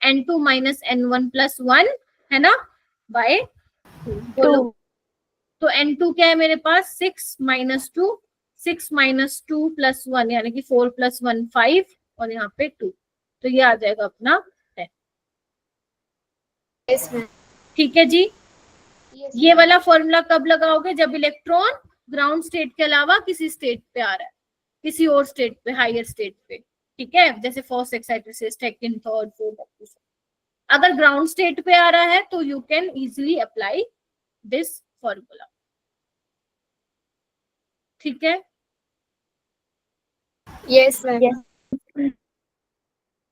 N2 minus N1 plus 1 है ना, बाय 2। तो N2 क्या है मेरे पास? 6 माइनस 2, 6 माइनस 2 प्लस 1 यानी कि 4 प्लस 1 5 और यहाँ पे 2, तो ये आ जाएगा अपना 10। Yes ma'am. ठीक है जी। ये वाला फॉर्मूला कब लगाओगे? जब इलेक्ट्रॉन ग्राउंड स्टेट के अलावा किसी स्टेट पे आ रहा है, किसी और स्टेट पे, हायर स्टेट पे। ठीक है, जैसे first excited state, second, third, fourth. अगर ग्राउंड स्टेट पे आ रहा है तो you can easily apply this formula. ठीक है, यस मैम।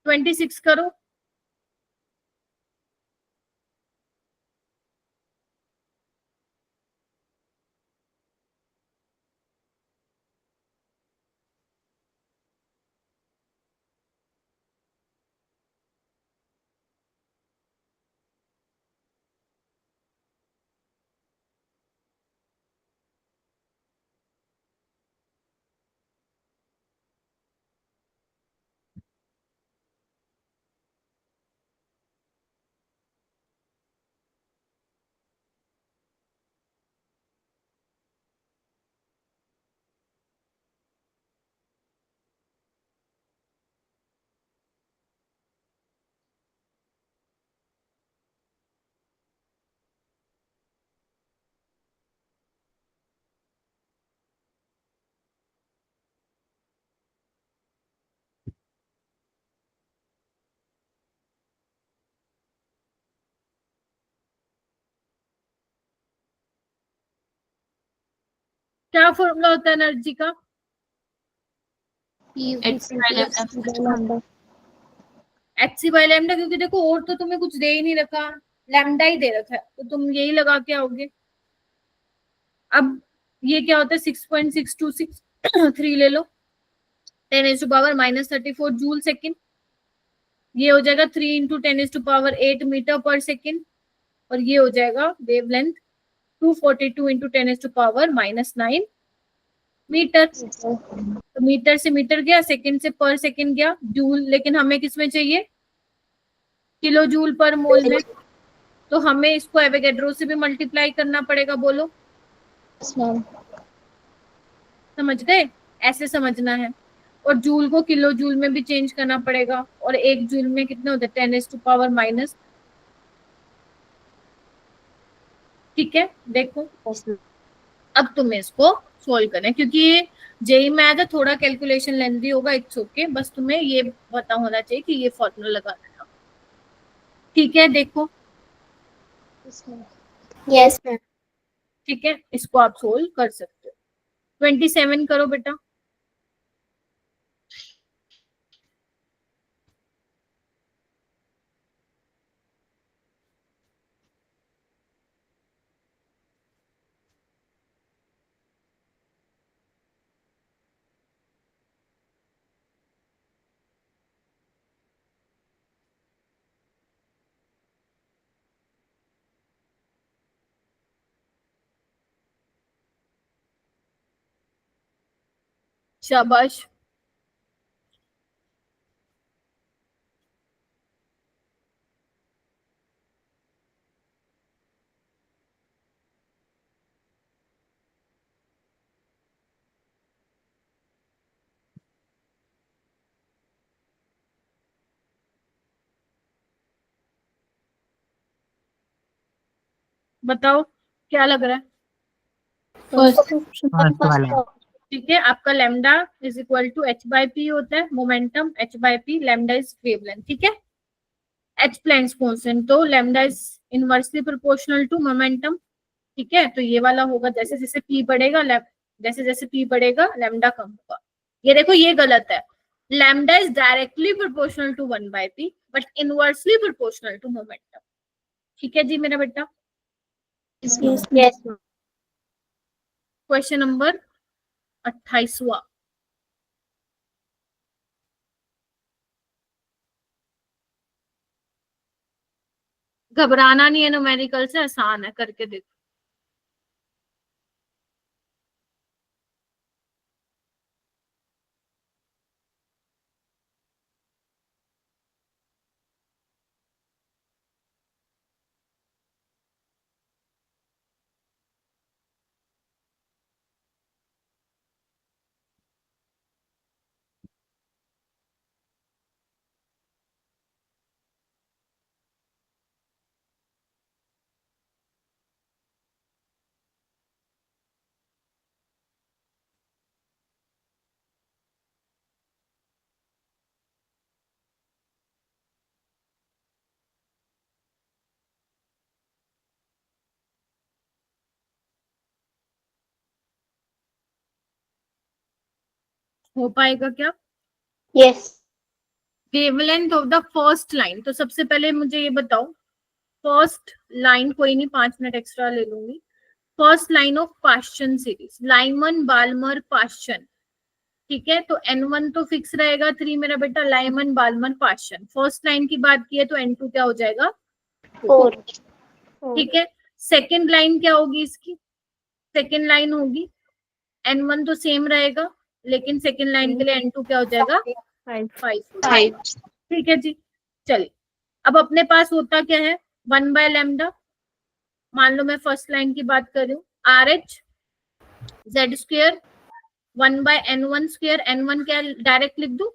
26 करो। क्या फॉर्मूला होता है एनर्जी का? एच बाय लैम्डा, क्योंकि देखो और तो तुम्हें कुछ दे ही नहीं रखा, लैम्डा ही दे रखा है, तो तुम यही लगा के आओगे। अब ये क्या होता है? 6.626 ले लो, 10⁻⁻34 जूल सेकेंड। ये हो जाएगा 3 इंटू 10⁸8 मीटर पर सेकेंड, और ये हो जाएगा वेवलेंथ 242 इंटू 10⁻⁻9 मीटर। तो मीटर से मीटर गया, सेकंड से पर सेकंड गया, जूल लेकिन हमें किसमें चाहिए? किलो जूल पर मोल में। तो हमें इसको एवोगैड्रो से भी मल्टीप्लाई करना पड़ेगा। बोलो, समझ गए? ऐसे समझना है। और जूल को किलो जूल में भी चेंज करना पड़ेगा, और एक जूल में कितने होते हैं? 10⁻⁻। ठीक है, देखो अब तुम्हें इसको सोल्व करना है, क्योंकि ये जेई मैथ है, थोड़ा कैलकुलेशन लेंदी होगा, इट्स ओके, बस तुम्हें ये पता होना चाहिए कि ये फॉर्मूला लगाना है। ठीक है, देखो। Yes ma'am. ठीक है, इसको आप सोल्व कर सकते हो। 27 करो बेटा। शाबाश। बताओ क्या लग रहा है? First option. फर्स्ट वाला। ठीक है, आपका lambda is equal to h by p होता है, momentum h by p, lambda is wavelength. ठीक है, एच प्लैंक्स कांस्टेंट, तो lambda is inversely proportional to momentum. ठीक है, तो ये वाला होगा, जैसे जैसे पी बढ़ेगा जैसे जैसे पी बढ़ेगा लैम्डा कम होगा। ये देखो ये गलत है, lambda is directly proportional to 1 by P but inversely proportional to momentum. ठीक है जी मेरा बेटा। यस यस क्वेश्चन नंबर 28वां। घबराना नहीं है, न्यूमेरिकल से आसान है, करके देखो। हो पाएगा क्या? Yes wavelength of the first line, तो सबसे पहले मुझे ये बताओ, फर्स्ट लाइन, कोई नहीं 5 मिनट एक्स्ट्रा ले लूंगी। First line of Paschen series, Lyman Balmer Paschen. ठीक है, तो N1 तो फिक्स रहेगा 3 मेरा बेटा, Lyman Balmer Paschen. First line की बात की है तो N2 क्या हो जाएगा? 4 ठीक है, सेकेंड लाइन क्या होगी इसकी? सेकेंड लाइन होगी N1 तो सेम रहेगा, लेकिन सेकेंड लाइन के लिए N2 क्या हो जाएगा? 5। ठीक है जी, चलिए अब अपने पास होता क्या है, 1 बाय लैम्डा। मान लो मैं फर्स्ट लाइन की बात कर रही हूँ, RH Z square 1 by N1 square, N1 क्या डायरेक्ट लिख दूं,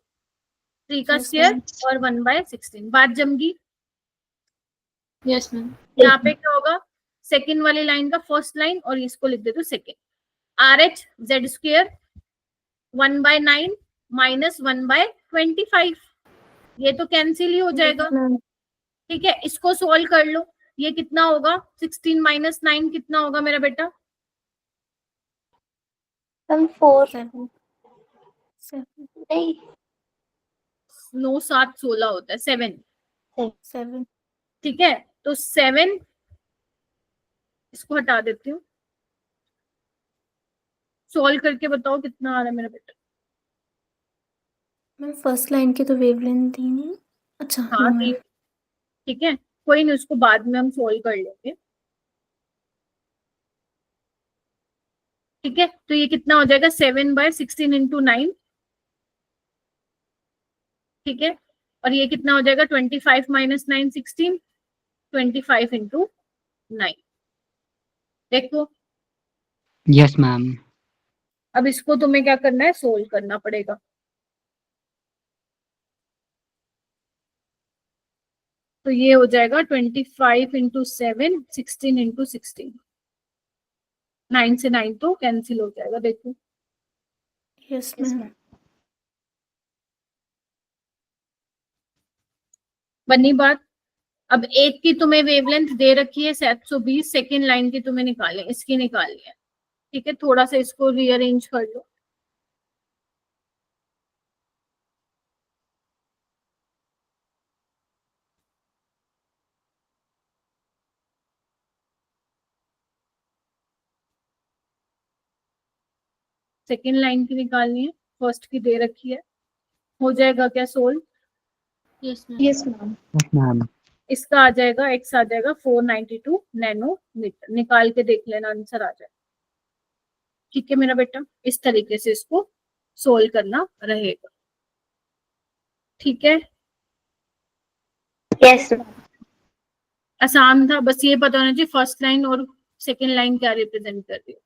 3 का स्क्वायर और 1 बाय 16। बात जम गई? Yes ma'am. यहाँ पे क्या होगा, सेकेंड वाली लाइन का फर्स्ट लाइन और इसको लिख देते second, RH Z square 1 by 9 minus 1 by 25, ये तो कैंसिल ही हो जाएगा। ठीक है, इसको सोल्व कर लो, ये कितना होगा, 16 माइनस 9 कितना होगा मेरा बेटा? हम 4 7 नहीं 9 7 16 होता है, 7। 7 ठीक है, तो 7 इसको हटा देती हूँ, सॉल्व करके बताओ कितना आ रहा है मेरा बेटा? मैम फर्स्ट लाइन की तो वेवलेंथ थी नहीं। अच्छा हाँ मैम। ठीक है, कोई नहीं, उसको बाद में हम सॉल्व कर लेंगे। ठीक है, तो ये कितना हो जाएगा, 7 बाय 16 इंटू 9। ठीक है, और ये कितना हो जाएगा, 25 माइनस 9 16, 25 इंटू 9। देखो यस मैम। अब इसको तुम्हें क्या करना है, सोल्व करना पड़ेगा। तो ये हो जाएगा 25 इंटू 7, 16 इंटू 16, 9 से 9 तो कैंसिल हो जाएगा। देखो यस मैम। बनी बात। अब एक की तुम्हें वेवलेंथ दे रखी है 720, सेकेंड लाइन की तुम्हें निकालनी, इसकी निकालनी है। ठीक है, थोड़ा सा इसको रीअरेंज कर लो। सेकेंड लाइन की निकालनी है, फर्स्ट की दे रखी है, हो जाएगा क्या solve? Yes ma'am. Yes ma'am. Yes ma'am. इसका आ जाएगा, एक्स आ जाएगा 492 नैनोमीटर, निकाल के देख लेना, आंसर आ जाएगा। ठीक है मेरा बेटा, इस तरीके से इसको सोल्व करना रहेगा। ठीक है, यस आसान था, बस ये पता होना चाहिए फर्स्ट लाइन और सेकेंड लाइन क्या रिप्रेजेंट कर रही है।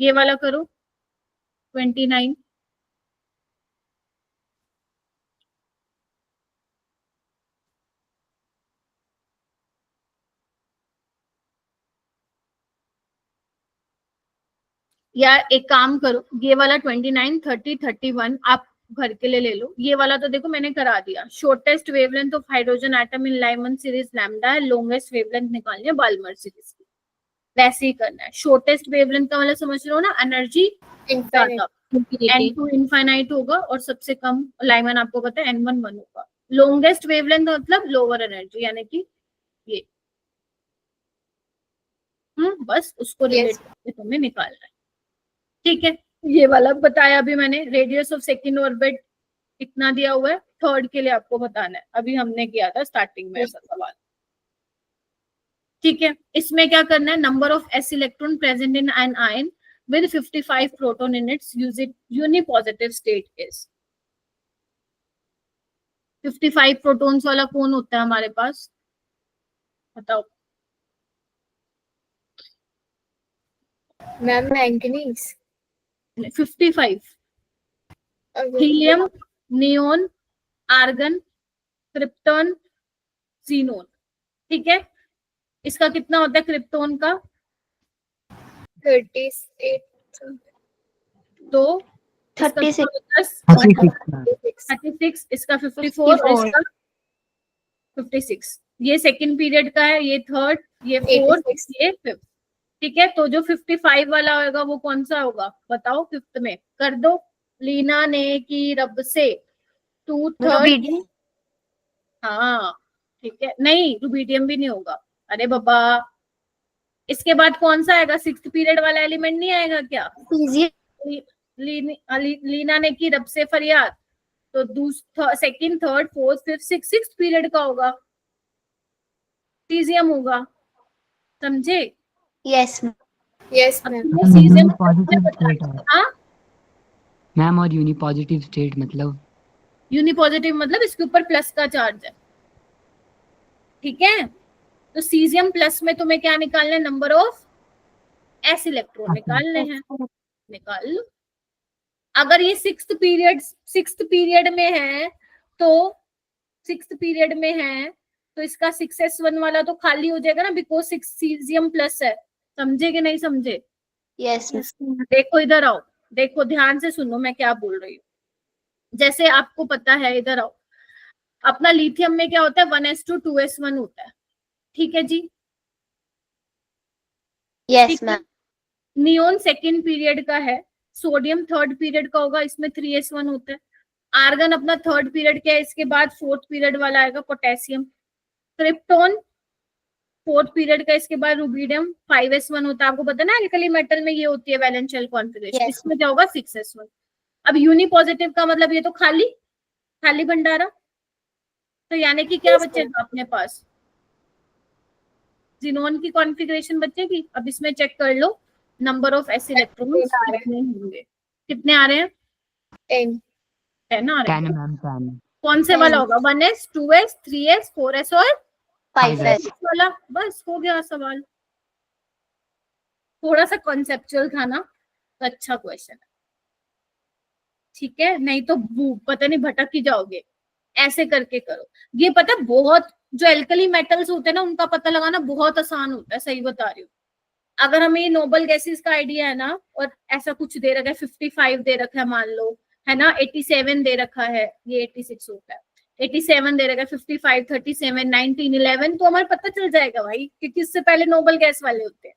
ये वाला करो 29। या एक काम करो, ये वाला 29, 30, 31 आप घर के लिए ले लो। ये वाला तो देखो मैंने करा दिया। Shortest wavelength of hydrogen atom in Lyman series lambda है, लॉन्गेस्ट वेवलेंथ निकालनी है बाल्मर सीरीज की। वैसे ही करना है। शॉर्टेस्ट वेवलेंथ का मतलब समझ रहे हो ना, एनर्जी N2 इनफाइनाइट होगा और सबसे कम लाइमन आपको पता है N1 1 होगा। लॉन्गेस्ट वेवलेंथ मतलब लोअर एनर्जी, यानी कि ये बस उसको रिलेट करके तुम्हें निकालना है। ठीक है, ये वाला बताया अभी मैंने। रेडियस ऑफ सेकंड ऑर्बिट कितना दिया हुआ है, थर्ड के लिए आपको बताना है। अभी हमने किया था स्टार्टिंग में ऐसा सवाल। ठीक है, इसमें क्या करना है, number of s electron present in an ion with 55 proton in its unipositive state is। 55 protons वाला कौन होता है हमारे पास, बताओ। Ma'am manganese. 55 helium, neon, argon, krypton, xenon. ठीक है, इसका कितना होता है क्रिप्टॉन का, 38 तो 36 36, इसका 54 और इसका 56। ये सेकंड पीरियड का है, ये थर्ड, ये फोर्थ, ये फिफ्थ। ठीक है, तो जो 55 वाला होगा वो कौन सा होगा बताओ, फिफ्थ में कर दो। लीना ने की रब से 2/3। हाँ ठीक है, नहीं रुबीडियम भी नहीं होगा, अरे बाबा। इसके बाद कौन सा आएगा, सिक्स्थ पीरियड वाला एलिमेंट नहीं आएगा क्या, लीना ने की रब से फरियाद, तो second, third, fourth, fifth, sixth period का होगा, सीजियम होगा। समझे? Yes yes ma'am. Caesium ma'am और यूनिपॉजिटिव स्टेट मतलब, यूनिपॉजिटिव मतलब इसके ऊपर प्लस का चार्ज है। ठीक है, तो सीजियम प्लस में तुम्हें क्या निकालना है, नंबर ऑफ s इलेक्ट्रॉन निकालने हैं, निकाल लो। अगर ये सिक्स्थ पीरियड में है तो इसका 6s1 वाला तो खाली हो जाएगा ना, बिकॉज 6 सीजियम प्लस है। समझे कि नहीं समझे? यस देखो इधर आओ, देखो ध्यान से सुनो मैं क्या बोल रही हूँ। जैसे आपको पता है, इधर आओ, अपना लिथियम में क्या होता है, 1s2 2s1 होता है। ठीक है जी, yes ma'am. Neon second period का है, सोडियम थर्ड पीरियड का होगा, इसमें 3s1 होता है। आर्गन अपना थर्ड पीरियड का है, इसके बाद फोर्थ पीरियड वाला आएगा पोटेशियम। क्रिप्टॉन फोर्थ पीरियड का, इसके बाद रुबीडियम 5s1 होता है। आपको पता है ना एल्कली मेटल में ये होती है वैलेंस शेल कॉन्फिगरेशन, इसमें क्या होगा 6s1। अब यूनिपॉजिटिव का मतलब ये तो खाली भंडारा, तो यानी कि क्या बचेगा अपने पास, जिनोन की कॉन्फ़िगरेशन बचेगी। अब इसमें चेक कर लो नंबर ऑफ s इलेक्ट्रॉन्स कितने होंगे, कितने आ रहे हैं, 10 आ रहे हैं। 10 मैम 10। कौन से वाला होगा, 1s 2s 3s 4s और 5s वाला? बस हो गया सवाल। थोड़ा सा कॉन्सेप्चुअल था ना, तो अच्छा क्वेश्चन है। ठीक है, नहीं तो पता नहीं भटक ही जाओगे। ऐसे करके करो, ये पता बहुत जो एल्कली मेटल्स होते हैं ना उनका पता लगाना बहुत आसान होता है, सही बता रही हूँ। अगर हमें नोबल गैसेस का आइडिया है ना, और ऐसा कुछ दे रखा है, 55 दे रखा है मान लो, है ना, 87 दे रखा है, ये 86 होता है, 87 दे रखा है, 55, 37, 19, 11, तो हमारे पता चल जाएगा भाई कि किससे पहले नोबल गैस वाले होते हैं।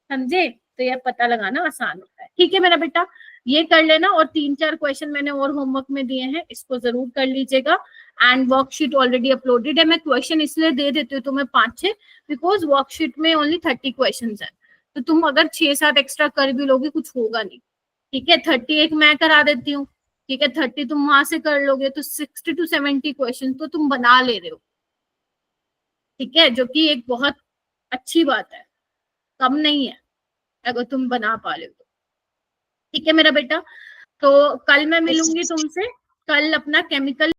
समझे? तो यह पता लगाना आसान होता है। ठीक है मेरा बेटा, ये कर लेना, और 3-4 क्वेश्चन मैंने और होमवर्क में दिए हैं, इसको जरूर कर लीजिएगा। एंड वर्कशीट ऑलरेडी अपलोडेड है। मैं क्वेश्चन इसलिए दे देती हूँ तुम्हें 5-6, बिकॉज वर्कशीट में ओनली 30 क्वेश्चन है, तो तुम अगर 6-7 एक्स्ट्रा कर भी लोगे कुछ होगा नहीं। ठीक है, 31 मैं करा देती हूँ, ठीक है, 30 तुम वहां से कर लोगे, तो 60 to 70 क्वेश्चन तो तुम बना ले रहे हो। ठीक है, जो कि एक बहुत अच्छी बात है, कम नहीं है अगर तुम बना पा रहे हो तो। ठीक है मेरा बेटा। तो कल मैं मिलूंगी तुमसे, कल अपना केमिकल